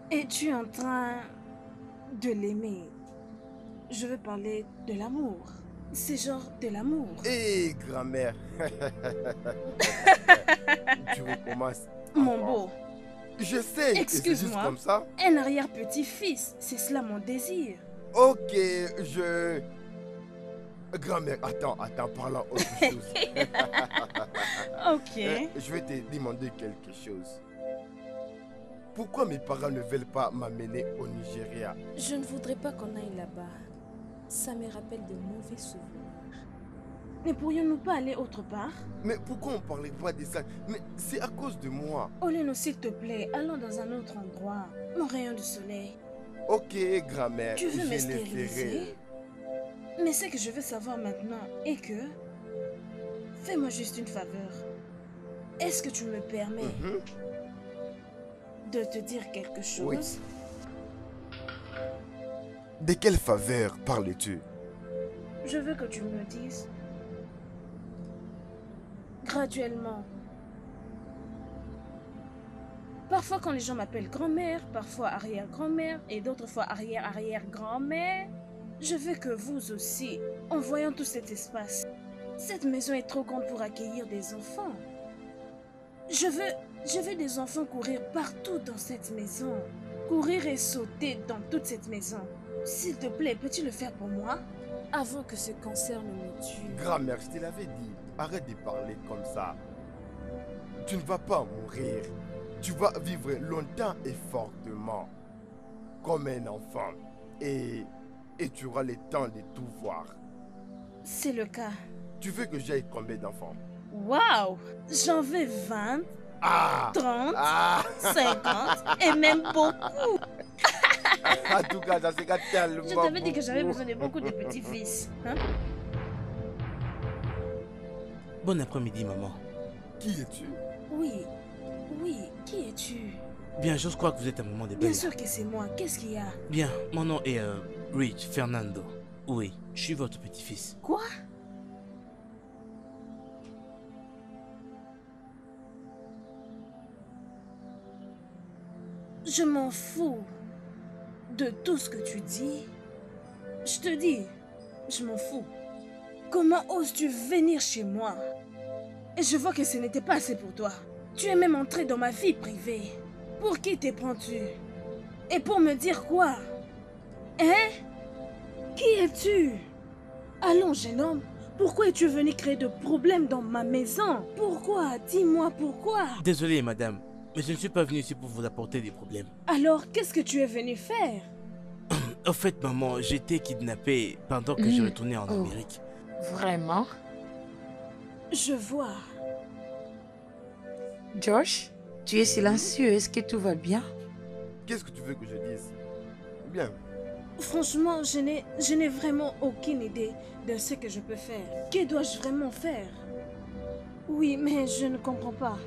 es-tu en train de l'aimer? Je veux parler de l'amour. C'est genre de l'amour. Hé, grand-mère. Tu recommences. Mon beau. Je sais. Excuse-moi. C'est juste comme ça. Un arrière-petit-fils, c'est cela mon désir. Ok, Grand-mère, attends, parlons autre chose. Ok. Je vais te demander quelque chose. Pourquoi mes parents ne veulent pas m'amener au Nigeria? Je ne voudrais pas qu'on aille là-bas. Ça me rappelle de mauvais souvenirs. Ne pourrions-nous pas aller autre part? Mais pourquoi on ne parlait pas de ça? Mais c'est à cause de moi. Oleno, s'il te plaît, allons dans un autre endroit. Mon rayon du soleil. Ok, grand-mère, Tu veux je me le stériliser? ferai. Mais ce que je veux savoir maintenant est que... Fais-moi juste une faveur. Est-ce que tu me permets de te dire quelque chose? Oui. De quelle faveur parles-tu? Je veux que tu me dises graduellement. Parfois quand les gens m'appellent grand-mère, parfois arrière-grand-mère et d'autres fois arrière-arrière-grand-mère, je veux que vous aussi, en voyant tout cet espace, cette maison est trop grande pour accueillir des enfants. Je veux des enfants courir partout dans cette maison, courir et sauter dans toute cette maison. S'il te plaît, peux-tu le faire pour moi? Avant que ce cancer ne me tue. Grand-mère, je te l'avais dit. Arrête de parler comme ça. Tu ne vas pas mourir. Tu vas vivre longtemps et fortement. Comme un enfant. Et tu auras le temps de tout voir. C'est le cas. Tu veux que j'aille combien d'enfants? Waouh! J'en veux 20, Ah! 30, Ah! 50 et même beaucoup. En tout cas, ça sera tellement Je t'avais dit que j'avais beaucoup. besoin de beaucoup de petits-fils. Hein? Bon après-midi, maman. Qui es-tu? Oui, oui, qui es-tu? Bien, j'ose croire que vous êtes un moment de Bien belle. sûr que c'est moi. Qu'est-ce qu'il y a? Bien, mon nom est Rich Fernando. Oui, je suis votre petit-fils. Quoi? Je m'en fous de tout ce que tu dis. Je te dis, je m'en fous. Comment oses-tu venir chez moi? Et je vois que ce n'était pas assez pour toi. Tu es même entré dans ma vie privée. Pour qui te prends-tu? Et pour me dire quoi? Hein? Qui es-tu? Allons, jeune homme. Pourquoi es-tu venu créer de problèmes dans ma maison? Pourquoi? Dis-moi pourquoi. Désolé, madame, mais je ne suis pas venu ici pour vous apporter des problèmes. Alors, qu'est-ce que tu es venu faire? Au fait, maman, j'ai été kidnappé pendant que je retournais en Oh. Amérique. Vraiment? Je vois. Josh, tu es silencieux. Est-ce que tout va bien? Qu'est-ce que tu veux que je dise? Bien. Franchement, je n'ai vraiment aucune idée de ce que je peux faire. Que dois-je vraiment faire? Oui, mais je ne comprends pas.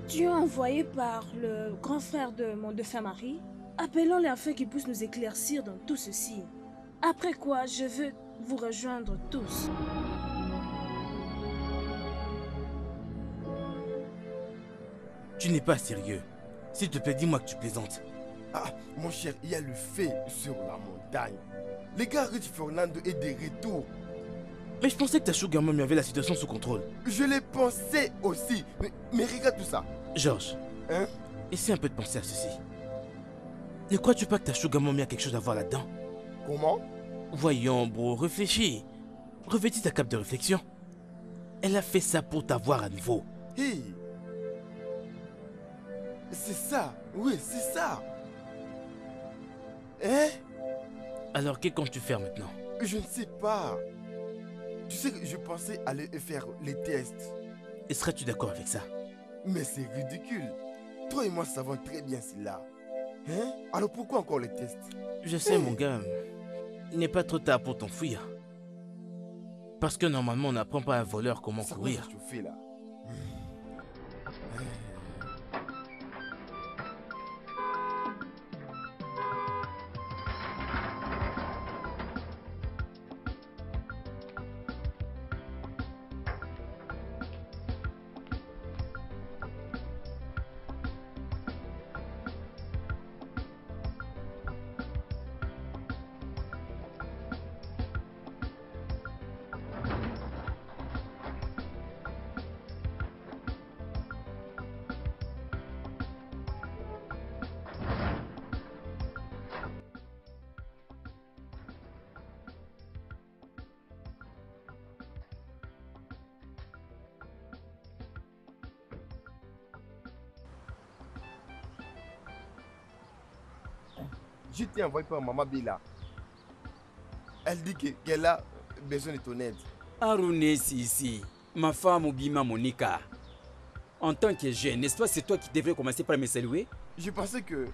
Tu es envoyé par le grand frère de mon défunt mari? Appelons-le afin qu'il puisse nous éclaircir dans tout ceci. Après quoi, je veux vous rejoindre tous. Tu n'es pas sérieux. S'il te plaît, dis-moi que tu plaisantes. Ah, mon cher, il y a le feu sur la montagne. Le gars Rich Fernando est de retour. Mais je pensais que ta sugar mommy avait la situation sous contrôle. Je l'ai pensé aussi. Mais regarde tout ça. Georges, Hein? essaie un peu de penser à ceci. Ne crois-tu pas que ta sugar mommy a quelque chose à voir là-dedans? Comment? Voyons, bro, réfléchis. Revêtis ta cape de réflexion. Elle a fait ça pour t'avoir à nouveau. Hey. C'est ça. Oui, c'est ça. Hein? Alors, que comptes-tu faire maintenant? Je ne sais pas. Tu sais que je pensais aller faire les tests. Et serais-tu d'accord avec ça? Mais c'est ridicule. Toi et moi savons très bien cela. Hein? Alors pourquoi encore les tests? Je sais, mon gars. Il n'est pas trop tard pour t'enfuir. Parce que normalement, on n'apprend pas à un voleur comment Ça courir. va chauffer là. Je t'ai envoyé par Maman Bila. Elle dit qu'elle a besoin de ton aide. Arouné, ici, ma femme Obima Monica. En tant que jeune, n'est-ce pas, c'est toi qui devrais commencer par me saluer? Je pensais que...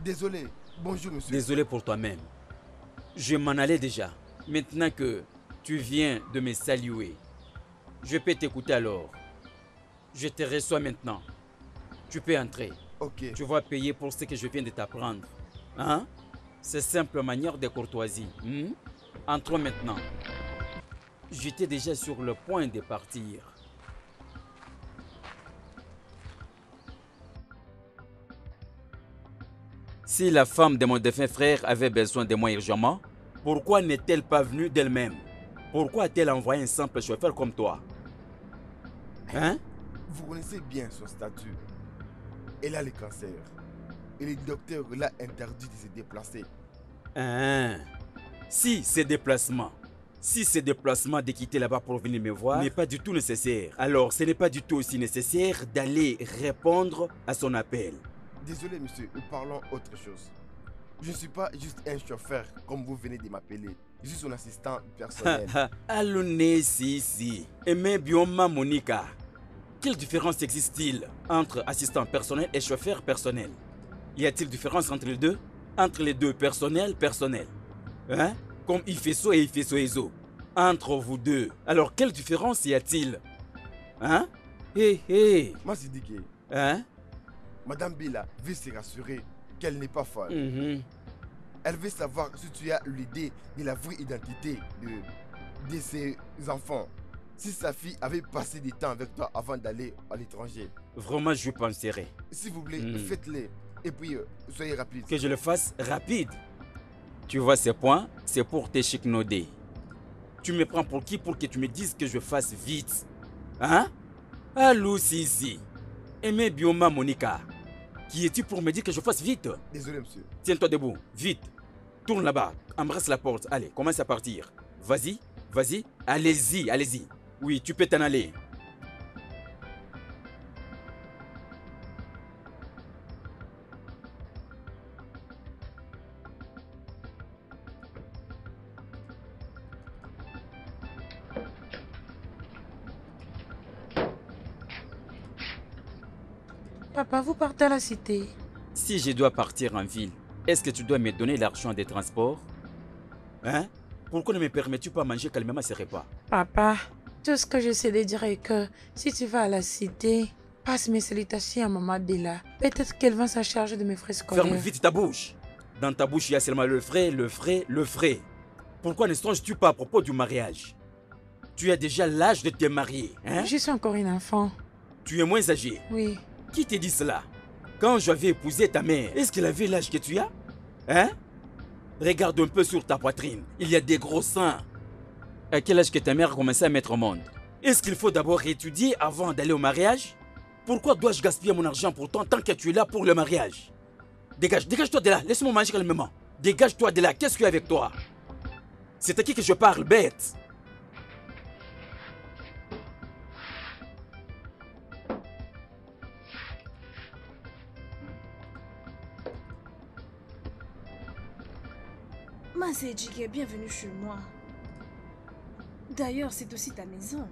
Désolé. Bonjour, monsieur. Désolé pour toi-même. Je m'en allais déjà. Maintenant que tu viens de me saluer, je peux t'écouter alors. Je te reçois maintenant. Tu peux entrer. Ok. Tu vas payer pour ce que je viens de t'apprendre. Hein? C'est simple manière de courtoisie. Entrons maintenant. J'étais déjà sur le point de partir. Si la femme de mon défunt frère avait besoin de moi urgemment, pourquoi n'est-elle pas venue d'elle-même? Pourquoi a-t-elle envoyé un simple chauffeur comme toi? Hein? Vous connaissez bien son statut. Elle a le cancer. Et le docteur l'a interdit de se déplacer. Hein. Si ces déplacements de quitter là-bas pour venir me voir n'est pas du tout nécessaire, alors ce n'est pas du tout aussi nécessaire d'aller répondre à son appel. Désolé, monsieur, parlons autre chose. Je ne suis pas juste un chauffeur comme vous venez de m'appeler. Je suis son assistant personnel. Allons-y, si. Aimé Bioma Monica. Quelle différence existe-t-il entre assistant personnel et chauffeur personnel? Y a-t-il différence entre les deux? Entre les deux, personnel? Hein? Comme Ifeso et Ifeso-Ezo. Entre vous deux. Alors, quelle différence y a-t-il? Hein? Hé. Moi, je dis que Hein? Madame Bila veut se rassurer qu'elle n'est pas folle. Mhm. Elle veut savoir si tu as l'idée de la vraie identité de ses enfants. Si sa fille avait passé du temps avec toi avant d'aller à l'étranger. Vraiment, je penserai. S'il vous plaît, faites-le. Et puis, soyez rapide. Que je le fasse rapide. Tu vois ces points, c'est pour tes chic-nodés. Tu me prends pour qui pour que tu me dises que je fasse vite? Hein? Allô, Sisi. Aimé Bioma Monica. Qui es-tu pour me dire que je fasse vite? Désolé, monsieur. Tiens-toi debout, vite. Tourne là-bas, embrasse la porte. Allez, commence à partir. Vas-y. Allez-y. Oui, tu peux t'en aller. Papa, vous partez à la cité. Si je dois partir en ville, est-ce que tu dois me donner l'argent des transports? Hein? Pourquoi ne me permets-tu pas manger calmement ces repas? Papa, tout ce que je sais de dire est que si tu vas à la cité, passe mes salutations à maman Bella. Peut-être qu'elle va s'en charger de mes frais scolaires. Ferme vite ta bouche. Dans ta bouche, il y a seulement le frais. Pourquoi ne songes-tu pas à propos du mariage? Tu as déjà l'âge de te marier, hein? Je suis encore une enfant. Tu es moins âgé. Oui. Qui t'a dit cela? Quand j'avais épousé ta mère, est-ce qu'elle avait l'âge que tu as? Hein? Regarde un peu sur ta poitrine. Il y a des gros seins. À quel âge que ta mère a commencé à mettre au monde? Est-ce qu'il faut d'abord étudier avant d'aller au mariage? Pourquoi dois-je gaspiller mon argent pourtant tant que tu es là pour le mariage? Dégage-toi de là. Laisse-moi manger calmement. Dégage-toi de là. Qu'est-ce qu'il y a avec toi? C'est à qui que je parle, bête? Masedjike, bienvenue chez moi. D'ailleurs, c'est aussi ta maison.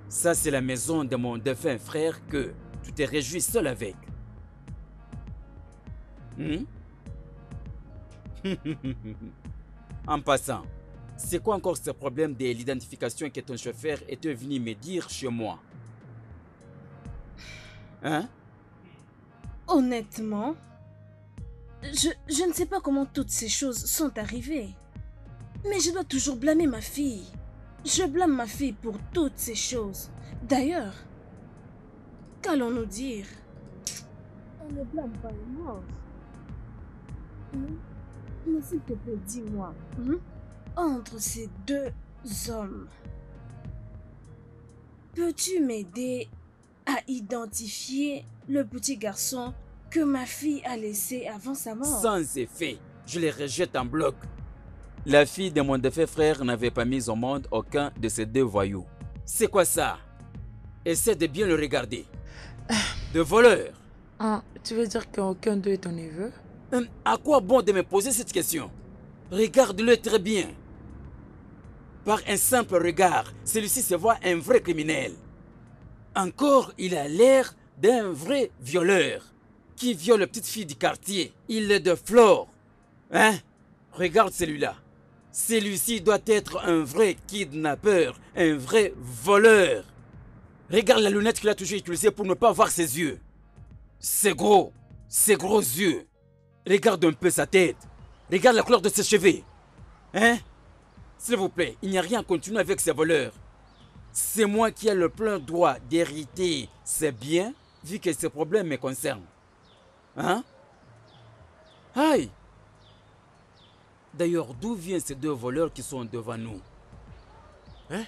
Ça, c'est la maison de mon défunt frère que tu te réjouis seul avec. En passant, c'est quoi encore ce problème de l'identification que ton chauffeur était venu me dire chez moi? Hein? Honnêtement, je ne sais pas comment toutes ces choses sont arrivées. Mais je dois toujours blâmer ma fille. Je blâme ma fille pour toutes ces choses. D'ailleurs, qu'allons-nous dire? On ne blâme pas les morts. Mais s'il te plaît, dis-moi, entre ces deux hommes, peux-tu m'aider à identifier le petit garçon que ma fille a laissé avant sa mort? Sans effet, je les rejette en bloc. La fille de mon défunt frère n'avait pas mis au monde aucun de ces deux voyous. C'est quoi ça? Essaie de bien le regarder. De voleur. Ah, tu veux dire qu'aucun d'eux est ton neveu? À quoi bon de me poser cette question? Regarde-le très bien. Par un simple regard, celui-ci se voit un vrai criminel. Encore, il a l'air d'un vrai violeur qui viole la petite fille du quartier. Il est de Flore. Hein? Regarde celui-là. Celui-ci doit être un vrai kidnappeur, un vrai voleur. Regarde la lunette qu'il a toujours utilisée pour ne pas voir ses yeux. C'est gros, ses gros yeux. Regarde un peu sa tête. Regarde la couleur de ses cheveux. Hein? S'il vous plaît, il n'y a rien à continuer avec ces voleurs. C'est moi qui ai le plein droit d'hériter ces biens, vu que ces problèmes me concernent. Hein? Aïe! D'ailleurs, d'où viennent ces deux voleurs qui sont devant nous? Hein?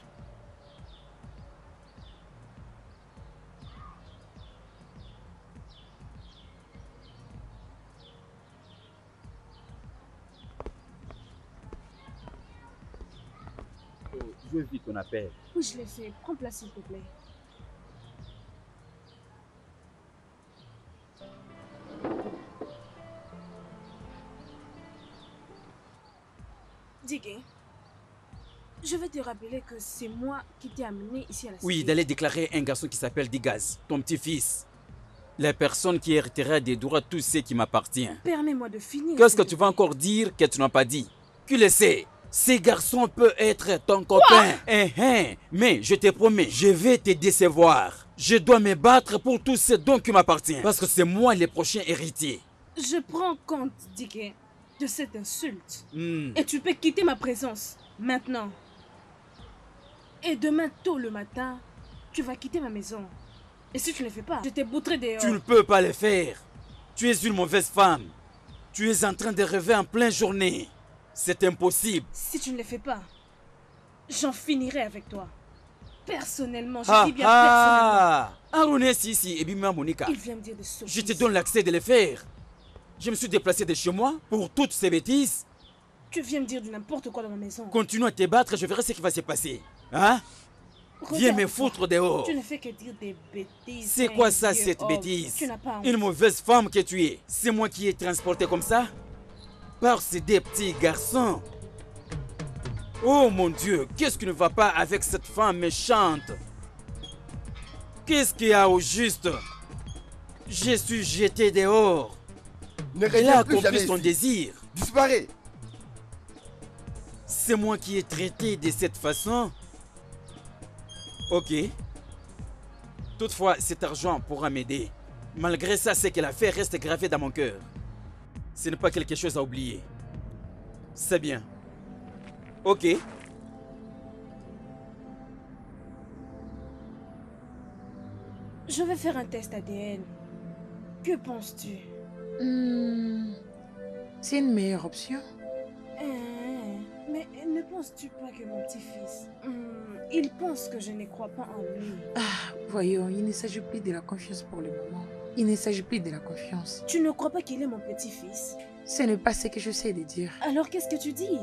Je vis ton appel. Oui, je l'ai fait. Prends place, s'il te plaît. Diggy, je vais te rappeler que c'est moi qui t'ai amené ici à la cité. Oui, d'aller déclarer un garçon qui s'appelle Digaz, ton petit-fils. La personne qui héritera des droits tout ce qui m'appartient. Permets-moi de finir. Qu'est-ce que tu vas encore dire que tu n'as pas dit? Qui le sait? Ces garçons peuvent être ton copain. Mais je te promets, je vais te décevoir. Je dois me battre pour tout ce dont qui m'appartient. Parce que c'est moi le prochain héritier. Je prends compte, Diggy, de cette insulte. Et tu peux quitter ma présence maintenant. Et demain tôt le matin, tu vas quitter ma maison. Et si tu ne le fais pas, je te boutterai dehors. Tu ne peux pas le faire. Tu es une mauvaise femme. Tu es en train de rêver en pleine journée. C'est impossible. Si tu ne le fais pas, j'en finirai avec toi. Personnellement, je dis bien personnellement. Arune Sisi et Bima Monica. Il vient me dire de sauter. Je te donne l'accès de le faire. Je me suis déplacé de chez moi pour toutes ces bêtises. Tu viens me dire du n'importe quoi dans ma maison. Continue à te battre, je verrai ce qui va se passer. Hein? Viens me foutre dehors. Tu ne fais que dire des bêtises. C'est quoi ça, cette bêtise? Tu n'as pas honte. Une mauvaise femme que tu es. C'est moi qui ai transporté comme ça? Par ces deux petits garçons. Oh mon Dieu, qu'est-ce qui ne va pas avec cette femme méchante? Qu'est-ce qu'il y a au juste? Je suis jeté dehors. Elle a accompli son désir. Disparais. C'est moi qui ai traité de cette façon? Ok. Toutefois, cet argent pourra m'aider. Malgré ça, ce qu'elle a fait reste gravé dans mon cœur. Ce n'est pas quelque chose à oublier. C'est bien. Ok. Je vais faire un test ADN. Que penses-tu? C'est une meilleure option. Mais ne penses-tu pas que mon petit-fils, il pense que je ne crois pas en lui? Voyons, il ne s'agit plus de la confiance pour le moment. Il ne s'agit plus de la confiance. Tu ne crois pas qu'il est mon petit-fils? Ce n'est pas ce que je sais de dire. Alors qu'est-ce que tu dis?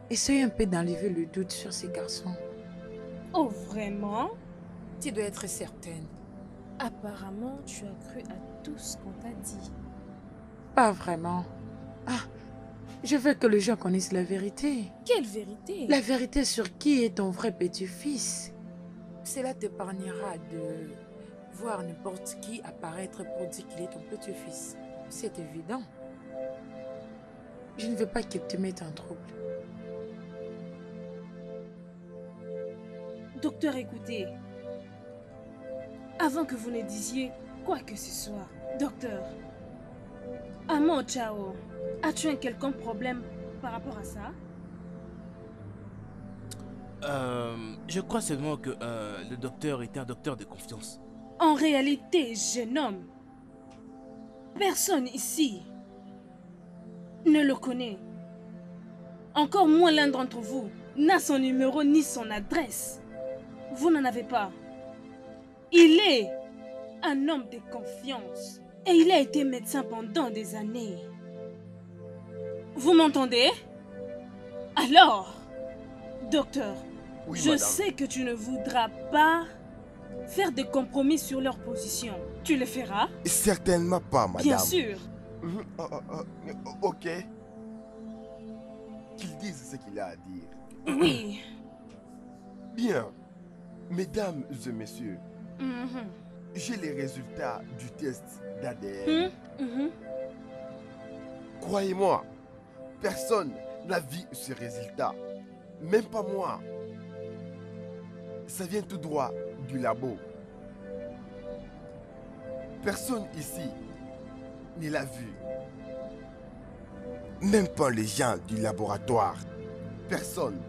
Essaye un peu d'enlever le doute sur ces garçons. Oh, vraiment? Tu dois être certaine. Apparemment, tu as cru à tout ce qu'on t'a dit. Pas vraiment. Je veux que les gens connaissent la vérité. Quelle vérité? La vérité sur qui est ton vrai petit-fils. Cela t'épargnera de voir n'importe qui apparaître pour dire qu'il est ton petit-fils. C'est évident. Je ne veux pas qu'il te mette en trouble. Docteur, écoutez. Avant que vous ne disiez quoi que ce soit, docteur, Amo Chao, as-tu un quelconque problème par rapport à ça? Je crois seulement que le docteur était un docteur de confiance. En réalité, jeune homme, personne ici ne le connaît. Encore moins l'un d'entre vous n'a son numéro ni son adresse. Vous n'en avez pas. Il est un homme de confiance et il a été médecin pendant des années. Vous m'entendez? Alors, docteur, Oui, je madame. sais que tu ne voudras pas faire des compromis sur leur position. Tu le feras? Certainement pas, madame. Bien sûr. Ok. Qu'il dise ce qu'il a à dire. Oui. Bien. Mesdames et messieurs, j'ai les résultats du test d'ADN. Croyez-moi, personne n'a vu ce résultat. Même pas moi. Ça vient tout droit du labo. Personne ici ne l'a vu. Même pas les gens du laboratoire. Personne.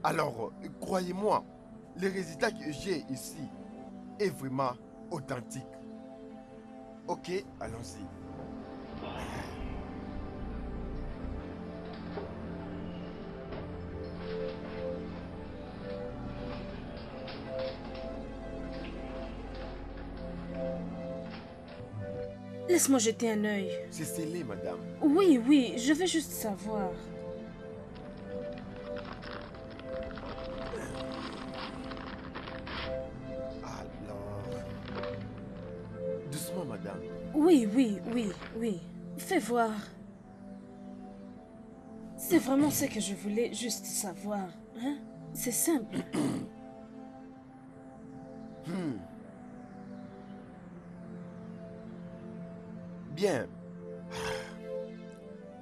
Alors, croyez-moi, le résultat que j'ai ici est vraiment authentique. Ok, allons-y. Laisse-moi jeter un œil. C'est scellé, madame. Oui, oui, je veux juste savoir. madame. Oui. Fais voir. C'est vraiment ce que je voulais juste savoir. Hein? C'est simple. Bien.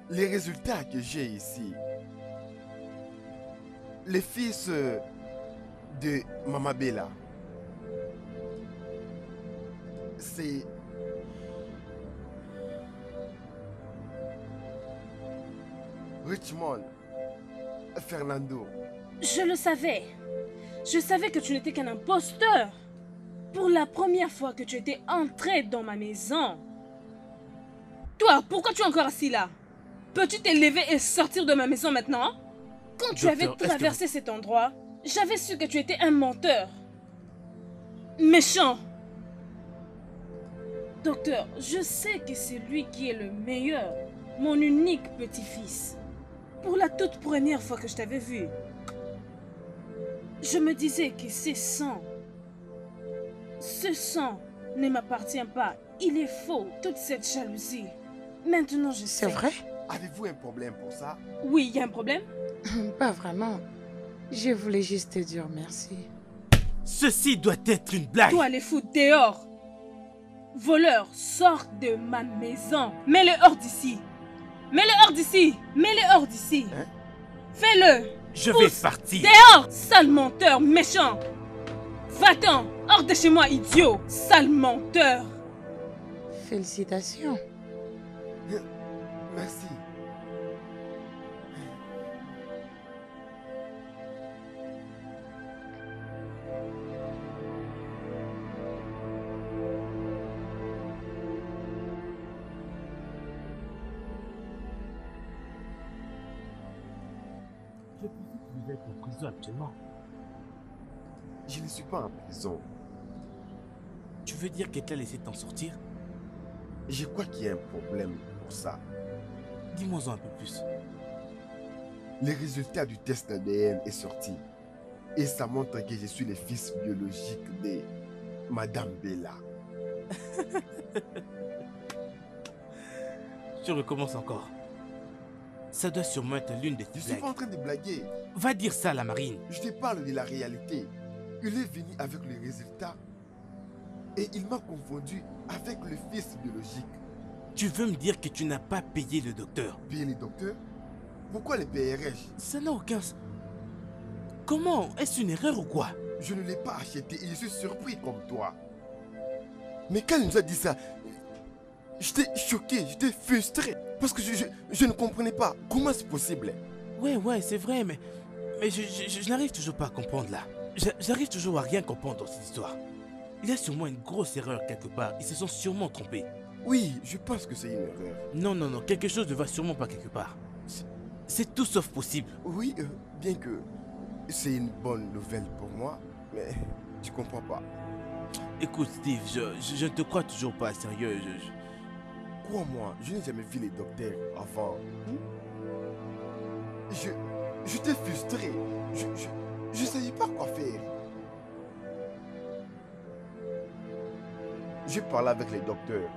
Les résultats que j'ai ici. Les fils de Mama Bella. C'est... Richmond Fernando. Je le savais. Je savais que tu n'étais qu'un imposteur. Pour la première fois que tu étais entré dans ma maison. Toi, pourquoi tu es encore assis là? Peux-tu t'élever et sortir de ma maison maintenant? Quand tu avais traversé cet endroit, j'avais su que tu étais un menteur. Méchant. Docteur, je sais que c'est lui qui est le meilleur. Mon unique petit-fils. Pour la toute première fois que je t'avais vu, je me disais que ce sang ne m'appartient pas. Il est faux, toute cette jalousie. Maintenant, je sais. C'est vrai? Avez-vous un problème pour ça? Oui, il y a un problème? Pas vraiment. Je voulais juste te dire merci. Ceci doit être une blague. Toi, les fous, dehors. Voleur, sors de ma maison. Mets-le hors d'ici. Mets-le hors d'ici. Mets-le hors d'ici. Hein? Fais-le. Je vais partir. Dehors, sale menteur, méchant. Va-t'en, hors de chez moi, idiot. Sale menteur. Félicitations. Merci. Je pensais que vous êtes en prison actuellement. Je ne suis pas en prison. Tu veux dire qu'elle t'a laissé t'en sortir? Je crois qu'il y a un problème pour ça. Dis-moi-en un peu plus. Le résultat du test ADN est sorti. Et ça montre que je suis le fils biologique de Madame Bella. Je recommence encore. Ça doit sûrement être l'une de tes Je suis blagues. pas en train de blaguer. Va dire ça à la marine. Je te parle de la réalité. Il est venu avec le résultat. Et il m'a confondu avec le fils biologique. Tu veux me dire que tu n'as pas payé le docteur? Payer les docteurs? Pourquoi les payerais-je? Ça n'a aucun sens. Comment? Est-ce une erreur ou quoi? Je ne l'ai pas acheté et je suis surpris comme toi. Mais quand il nous a dit ça, j'étais choqué, j'étais frustré. Parce que je ne comprenais pas. Comment c'est possible? Ouais, c'est vrai, mais je n'arrive toujours pas à comprendre là. J'arrive toujours à rien comprendre dans cette histoire. Il y a sûrement une grosse erreur quelque part. Ils se sont sûrement trompés. Oui, je pense que c'est une erreur. Non, quelque chose ne va sûrement pas quelque part. C'est tout sauf possible. Oui, bien que c'est une bonne nouvelle pour moi, mais tu comprends pas. Écoute, Steve, je ne te crois toujours pas sérieux. Crois-moi, je n'ai jamais vu les docteurs avant. J'étais frustré. Je ne savais pas quoi faire. J'ai parlé avec les docteurs.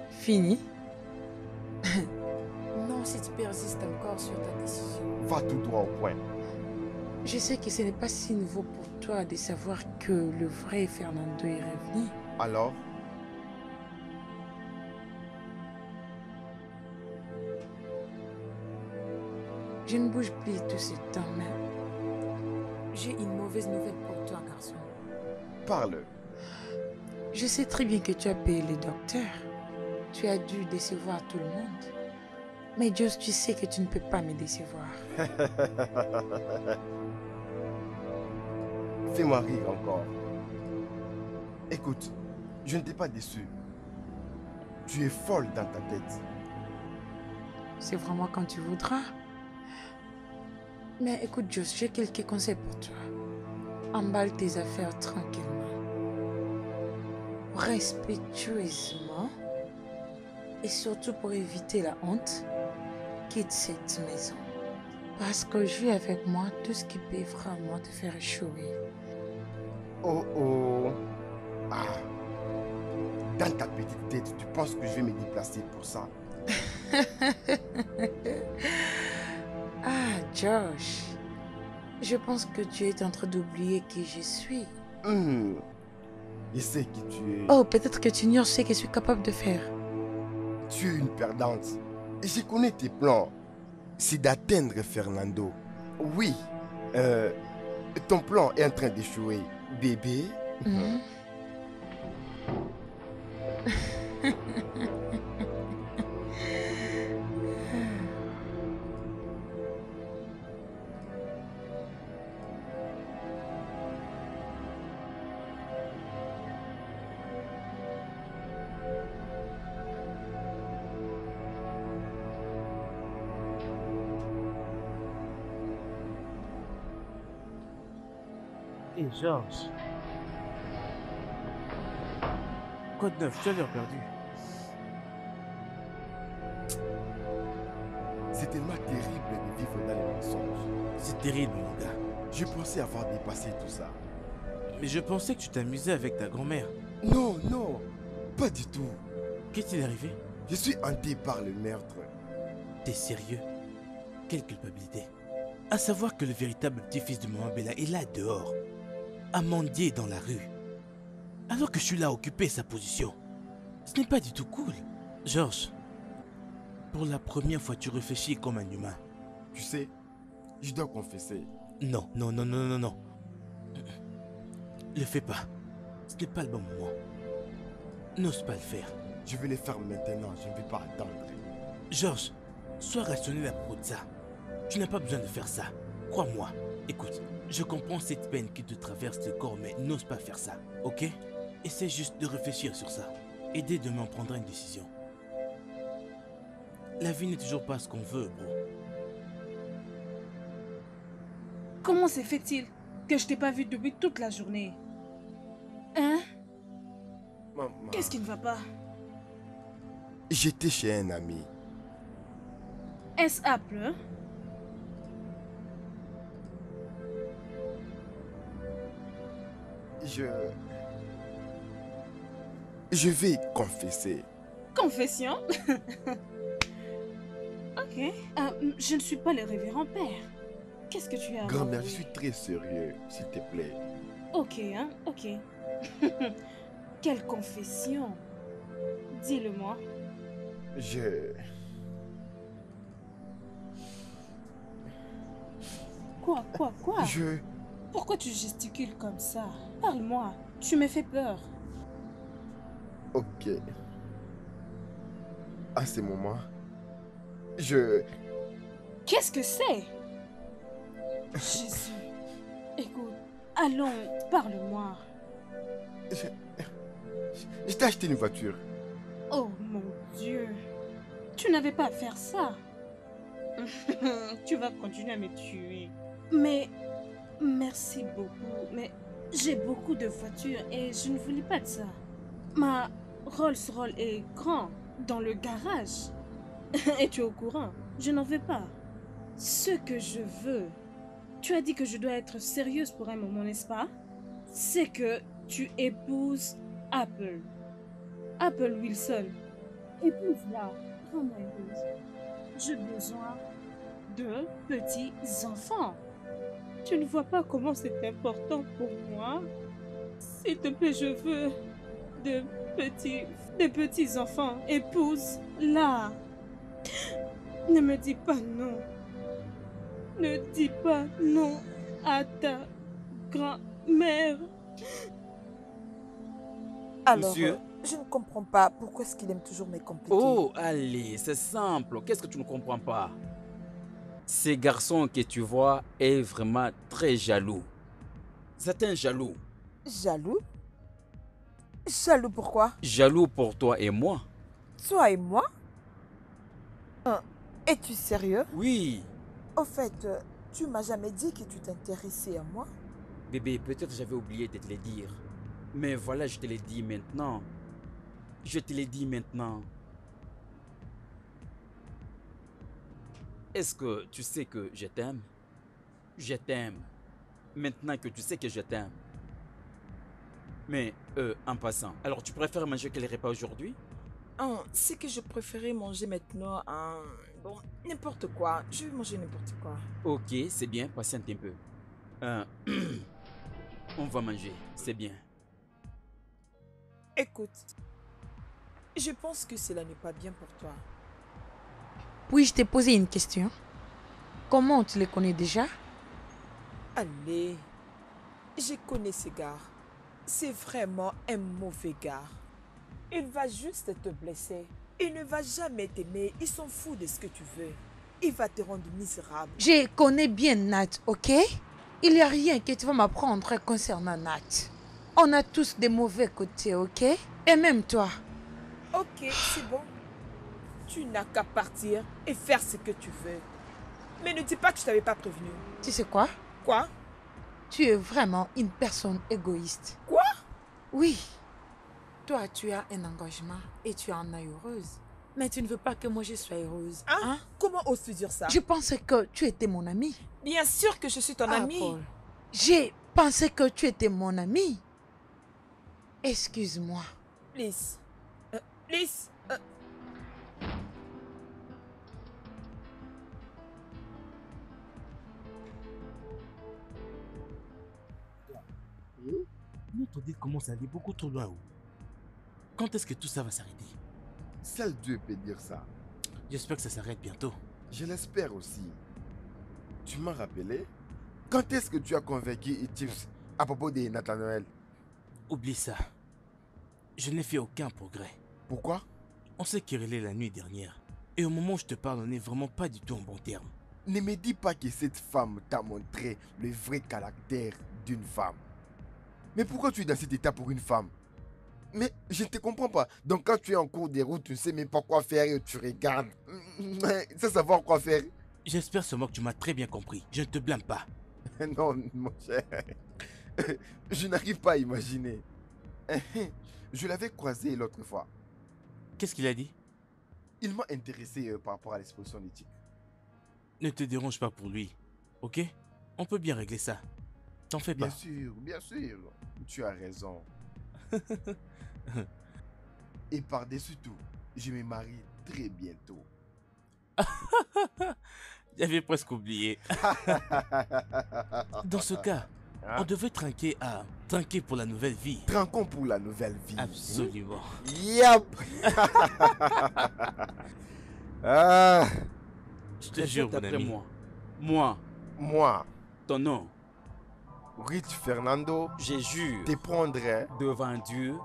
Fini? Non, si tu persistes encore sur ta décision. Va tout droit au point. Je sais que ce n'est pas si nouveau pour toi de savoir que le vrai Fernando est revenu. Alors? Je ne bouge plus tout ce temps, mais j'ai une mauvaise nouvelle pour toi, garçon. Parle. Je sais très bien que tu as payé le docteur. Tu as dû décevoir tout le monde. Mais Joss, tu sais que tu ne peux pas me décevoir. Fais-moi rire encore. Écoute, je ne t'ai pas déçu. Tu es folle dans ta tête. C'est vraiment quand tu voudras. Mais écoute, Joss, j'ai quelques conseils pour toi. Emballe tes affaires tranquillement. Respectueusement. Et surtout pour éviter la honte, quitte cette maison. Parce que j'ai avec moi tout ce qui peut vraiment te faire échouer. Oh oh. Ah. Dans ta petite tête, tu penses que je vais me déplacer pour ça? Ah, Josh. Je pense que tu es en train d'oublier qui je suis. Je sais qui tu es. Oh, peut-être que tu ignores ce que je suis capable de faire. Tu es une perdante. Et je connais tes plans. C'est d'atteindre Fernando. Oui. Ton plan est en train d'échouer. Bébé. Et Georges. Code 9, tu as l'air perdu. C'est tellement terrible de vivre dans les mensonges. C'est terrible, mon gars. Je pensais avoir dépassé tout ça. Mais je pensais que tu t'amusais avec ta grand-mère. Non, non, pas du tout. Qu'est-il arrivé? Je suis hanté par le meurtre. T'es sérieux? Quelle culpabilité. À savoir que le véritable petit-fils de Maman Bella est là dehors, à mendier dans la rue, alors que je suis là à occuper sa position. Ce n'est pas du tout cool. Georges, pour la première fois tu réfléchis comme un humain. Tu sais, je dois confesser. Non, non, non, non, non, non. Le fais pas. Ce n'est pas le bon moment. N'ose pas le faire. Je vais le faire maintenant, je ne vais pas attendre. Georges, sois rationnel à propos de ça. Tu n'as pas besoin de faire ça. Crois-moi. Écoute, je comprends cette peine qui te traverse le corps, mais n'ose pas faire ça, ok? Essaie juste de réfléchir sur ça. Et dès demain, on prendra une décision. La vie n'est toujours pas ce qu'on veut, bro. Comment se fait-il que je t'ai pas vu depuis toute la journée? Hein? Maman. Qu'est-ce qui ne va pas? J'étais chez un ami. Est-ce Apple? Je vais confesser. Confession? Ok. Je ne suis pas le révérend père. Qu'est-ce que tu as? Grand-mère, je suis très sérieux, s'il te plaît. Ok, hein? Ok. Quelle confession? Dis-le-moi. Quoi? Pourquoi tu gesticules comme ça? Parle-moi. Tu me fais peur. Ok. À ce moment, Qu'est-ce que c'est? Jésus. Écoute, allons, parle-moi. Je t'ai acheté une voiture. Oh mon Dieu. Tu n'avais pas à faire ça. Tu vas continuer à me tuer. Mais, merci beaucoup. Mais j'ai beaucoup de voitures et je ne voulais pas de ça. Ma Rolls-Royce est grand dans le garage. Et tu es au courant, je n'en veux pas. Ce que je veux, tu as dit que je dois être sérieuse pour un moment, n'est-ce pas? C'est que tu épouses Apple. Apple Wilson. Épouse-la. Rends-moi épouse. J'ai besoin de petits enfants. Tu ne vois pas comment c'est important pour moi? S'il te plaît, je veux de petits enfants. Épouse-la. Ne me dis pas non. Ne dis pas non à ta grand-mère. Alors, Monsieur? je ne comprends pas pourquoi est-ce qu'il aime toujours me compliquer. Oh, allez, c'est simple. Qu'est-ce que tu ne comprends pas? Ce garçon que tu vois est vraiment très jaloux. C'est un jaloux. Jaloux? Jaloux pourquoi? Jaloux pour toi et moi. Toi et moi? Es-tu sérieux? Oui. Au fait, tu m'as jamais dit que tu t'intéressais à moi? Bébé, peut-être j'avais oublié de te le dire. Mais voilà, je te l'ai dit maintenant. Je te l'ai dit maintenant. Est-ce que tu sais que je t'aime? Je t'aime. Maintenant que tu sais que je t'aime. Mais, en passant, alors tu préfères manger quel repas aujourd'hui? C'est que je préférais manger maintenant bon, n'importe quoi. Je vais manger n'importe quoi. Ok, c'est bien, patiente un peu. On va manger, c'est bien. Écoute, je pense que cela n'est pas bien pour toi. Puis-je te poser une question? Comment tu les connais déjà? Allez, je connais ce gars. C'est vraiment un mauvais gars. Il va juste te blesser. Il ne va jamais t'aimer. Il s'en fout de ce que tu veux. Il va te rendre misérable. Je connais bien Nat, ok? Il n'y a rien que tu vas m'apprendre concernant Nat. On a tous des mauvais côtés, ok? Et même toi. Ok, c'est bon. Tu n'as qu'à partir et faire ce que tu veux. Mais ne dis pas que je t'avais pas prévenu. Tu sais quoi? Quoi? Tu es vraiment une personne égoïste. Quoi? Oui. Toi, tu as un engagement et tu en es heureuse. Mais tu ne veux pas que moi je sois heureuse. Hein? Comment oses-tu dire ça? Je pensais que tu étais mon ami. Bien sûr que je suis ton ami. Paul. J'ai pensé que tu étais mon ami. Excuse-moi. Lys. Lys. Notre deal commence à aller beaucoup trop loin. Quand est-ce que tout ça va s'arrêter? Seul Dieu peut dire ça. J'espère que ça s'arrête bientôt. Je l'espère aussi. Tu m'as rappelé? Quand est-ce que tu as convaincu Chips à propos de Nathanaël? Oublie ça. Je n'ai fait aucun progrès. Pourquoi? On s'est querellé la nuit dernière. Et au moment où je te parle, on n'est vraiment pas du tout en bon terme. Ne me dis pas que cette femme t'a montré le vrai caractère d'une femme. Mais pourquoi tu es dans cet état pour une femme? Mais je ne te comprends pas. Donc quand tu es en cours de route, tu ne sais même pas quoi faire et tu regardes. Sans savoir quoi faire. J'espère seulement que tu m'as très bien compris. Je ne te blâme pas. Non, mon cher. Je n'arrive pas à imaginer. Je l'avais croisé l'autre fois. Qu'est-ce qu'il a dit? Il m'a intéressé par rapport à l'exposition d'éthique. Ne te dérange pas pour lui, ok? On peut bien régler ça. T'en fais pas. Bien sûr, bien sûr. Tu as raison. Et par-dessus tout, je me marie très bientôt. J'avais presque oublié. Dans ce cas, on devait trinquer pour la nouvelle vie. Trinquons pour la nouvelle vie. Absolument. Yep. Je te jure, mon ami. Moi. Ton nom. Rich Fernando. Je jure. Te prendrai devant Dieu.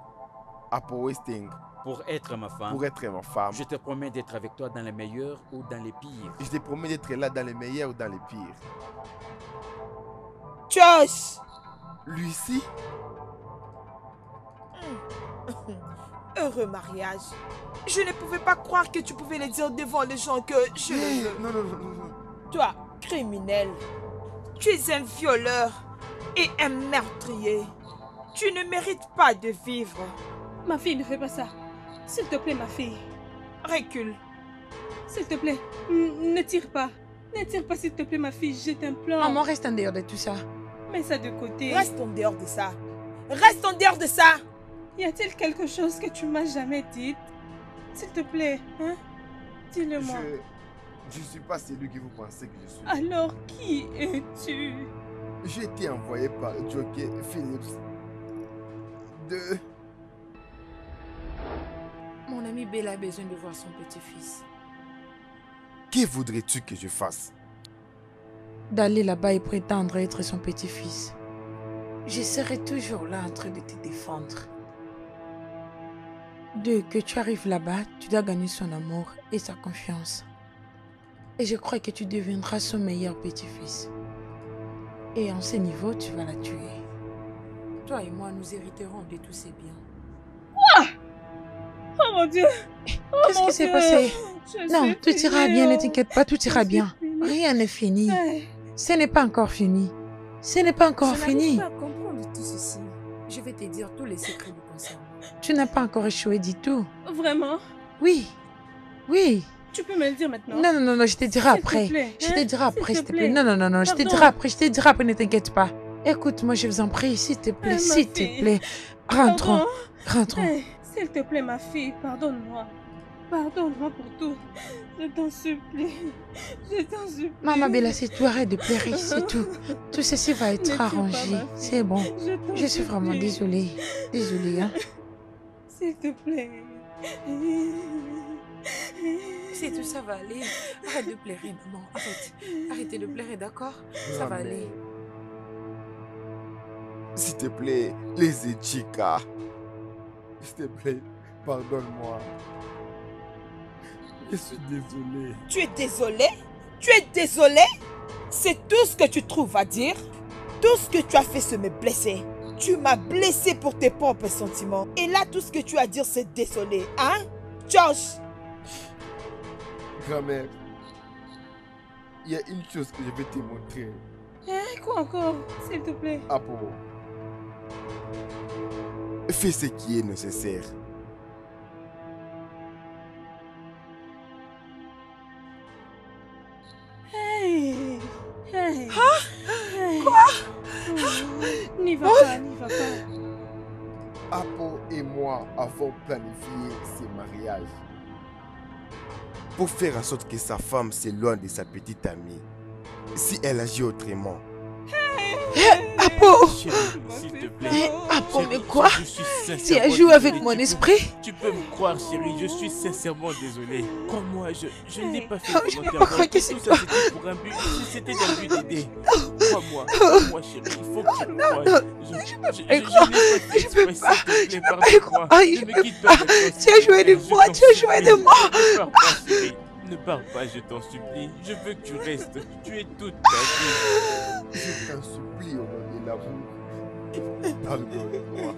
À Posting. Pour être ma femme. Pour être ma femme. Je te promets d'être avec toi dans les meilleurs ou dans les pires. Je te promets d'être là dans les meilleurs ou dans les pires. Josh! Lucie? Heureux mariage. Je ne pouvais pas croire que tu pouvais le dire devant les gens que je le veux. Non. Toi, criminel. Tu es un violeur et un meurtrier. Tu ne mérites pas de vivre. Ma fille, ne fais pas ça. S'il te plaît, ma fille. Recule. S'il te plaît, ne tire pas. Ne tire pas, s'il te plaît, ma fille. Je t'implore. Maman, reste en dehors de tout ça. Mets ça de côté. Reste en dehors de ça. Reste en dehors de ça. Y a-t-il quelque chose que tu m'as jamais dit? S'il te plaît, hein? Dis-le-moi. Je ne suis pas celui que vous pensez que je suis. Alors, qui es-tu? J'ai été envoyé par Jockey Phillips de... Mon ami Bella a besoin de voir son petit-fils. Que voudrais-tu que je fasse? D'aller là-bas et prétendre être son petit-fils. Je serai toujours là en train de te défendre. Dès que tu arrives là-bas, tu dois gagner son amour et sa confiance. Et je crois que tu deviendras son meilleur petit-fils. Et en ce niveau, tu vas la tuer. Toi et moi, nous hériterons de tous ces biens. Quoi? Oh mon Dieu! Qu'est-ce qui s'est passé? Non, tout ira bien, ne t'inquiète pas, tout ira bien. Rien n'est fini. Ce n'est pas encore fini. Ce n'est pas encore fini. Je n'arrive pas à comprendre tout ceci. Je vais te dire tous les secrets du concernant. Tu n'as pas encore échoué du tout. Vraiment? Oui. Oui. Tu peux me le dire maintenant? Non, je te dirai après. Je te dirai après, s'il te plaît. Non, je te dirai après, ne t'inquiète pas. Écoute-moi, je vous en prie, s'il te plaît, Ma s'il te fille. plaît. Rentrons, Pardon. rentrons. Hey, s'il te plaît, ma fille, pardonne-moi. Pardonne-moi pour tout. Je t'en supplie. Je t'en supplie. Maman Bella, c'est toi, arrête de pleurer, c'est tout. Tout ceci va Ne être tue pas, arrangé. ma fille. C'est bon. t'en Je suis vraiment supplie. désolée. Désolée, hein. S'il te plaît. C'est tout, ça va aller. Arrête de pleurer, maman. Arrête. Arrêtez de pleurer, d'accord? Ça va aller. S'il te plaît, les chica. S'il te plaît, pardonne-moi. Je suis désolé. Tu es désolé? Tu es désolé? C'est tout ce que tu trouves à dire? Tout ce que tu as fait, c'est me blesser. Tu m'as blessé pour tes propres sentiments. Et là, tout ce que tu as à dire, c'est désolé. Hein? Josh! Grand-mère, il y a une chose que je vais te montrer. Hein, quoi encore? S'il te plaît. Apo, fais ce qui est nécessaire. Hey. Hey. Hey. Quoi? N'y va pas, n'y va pas. Apo et moi avons planifié ce mariage pour faire en sorte que sa femme s'éloigne de sa petite amie. Si elle agit autrement, Apo! Chérie, s'il te plaît. Eh, Apo, Chérie, mais quoi? je suis Tu sincèrement as joué avec désolé. mon Tu peux- esprit? Tu peux me croire, chérie, je suis sincèrement désolé. Crois-moi, je ne l'ai pas fait Oh, je ne peux pas volontairement. croire que Tout c'est ça, c'était pour un but. C'était un but d'aider. Crois-moi, chérie, il faut que tu me croies. Je n'ai pas fait Je peux exprès, pas. s'il te Je plaît, peux pas pardonne-moi. croire. Je Ne me peux quitte pas, je t'en Tu as joué de supplie. moi, Je tu t'en as joué de supplie. moi. Ne pars pas, chérie. Ne pars pas, je t'en supplie. Je veux que tu restes. Tu es toute ta vie. je t'en supplie au nom de l'amour. Pardonne-moi.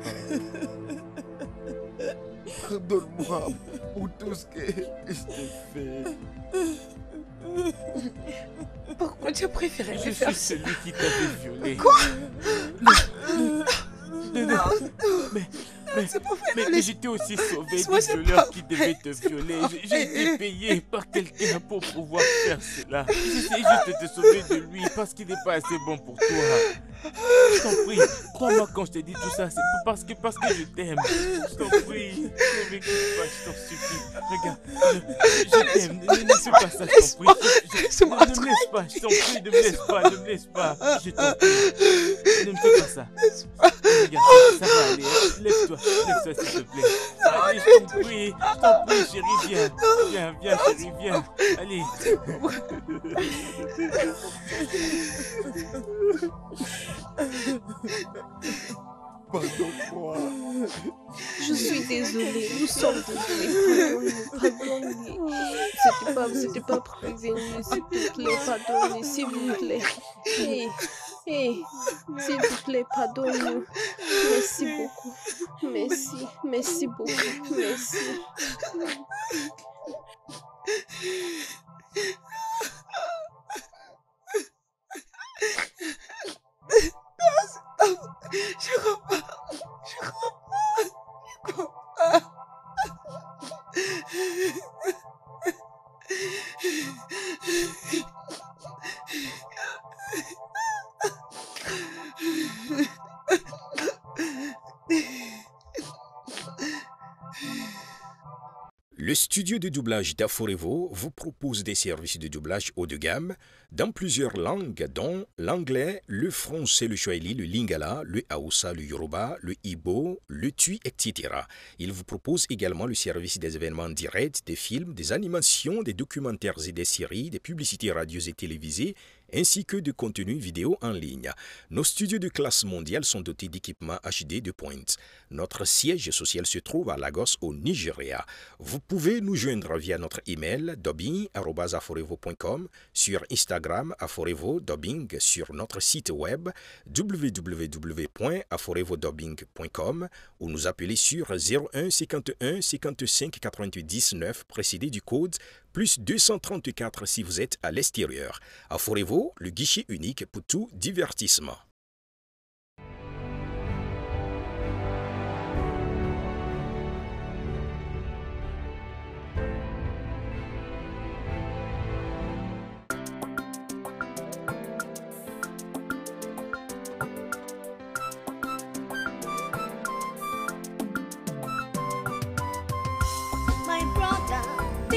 Pardonne-moi pour tout ce que je t'ai fait. Pourquoi tu as préféré Je me faire suis ça? celui qui t'avait violé. Quoi? Non. C'est pas vrai, Mais j'étais aussi sauvé Laisse-moi, des c'est violeurs pas qui devaient te vrai, c'est violer. pas J'ai vrai. été payé par quelqu'un pour pouvoir faire cela. J'essayais juste de te sauver de lui parce qu'il n'est pas assez bon pour toi. Je t'en prie, crois-moi quand je te dis tout ça, c'est parce que je t'aime. Je t'en prie, ne m'écoute pas, je t'en supplie. Regarde, je t'aime, ne fais pas ça, je t'en prie. Laisse-moi Ne me laisse pas, je t'en prie, ne me laisse pas, ne me laisse pas. Je t'en prie, ne me fais pas ça. Regarde, ça va aller, hein. Lève-toi, s'il te plaît. Allez, je t'en prie, chérie, viens. Viens, chérie, viens. Allez. Pardonne-moi. Je suis désolée, nous sommes désolés. Pardonnez-nous, pardonnez. C'était pas prévenu, s'il te plaît, pardonnez, s'il vous plaît. Hey, s'il vous plaît, pardonne-nous. Merci beaucoup. Merci beaucoup. Merci. Je crois pas. Je crois pas. Le studio de doublage d'Aforevo vous propose des services de doublage haut de gamme dans plusieurs langues, dont l'anglais, le français, le swahili, le lingala, le hausa, le yoruba, le igbo, le tui, etc. Il vous propose également le service des événements directs, des films, des animations, des documentaires et des séries, des publicités radio et télévisées, ainsi que de contenus vidéo en ligne. Nos studios de classe mondiale sont dotés d'équipements HD de pointe. Notre siège social se trouve à Lagos, au Nigeria. Vous pouvez nous joindre via notre email dubbing@aforevo.com, sur Instagram Aforevo Dubbing, sur notre site web www.aforevodubbing.com ou nous appeler sur 01 51 55 88 19 précédé du code plus 234 si vous êtes à l'extérieur. Aforevo, le guichet unique pour tout divertissement.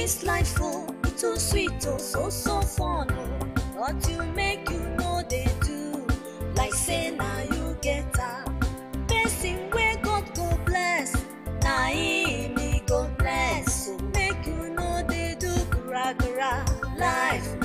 this life, oh, it's too sweet, oh, so fun, oh. What you make you know they do, like say now you get a person where God go bless, now him he go bless, so make you know they do gra gra life.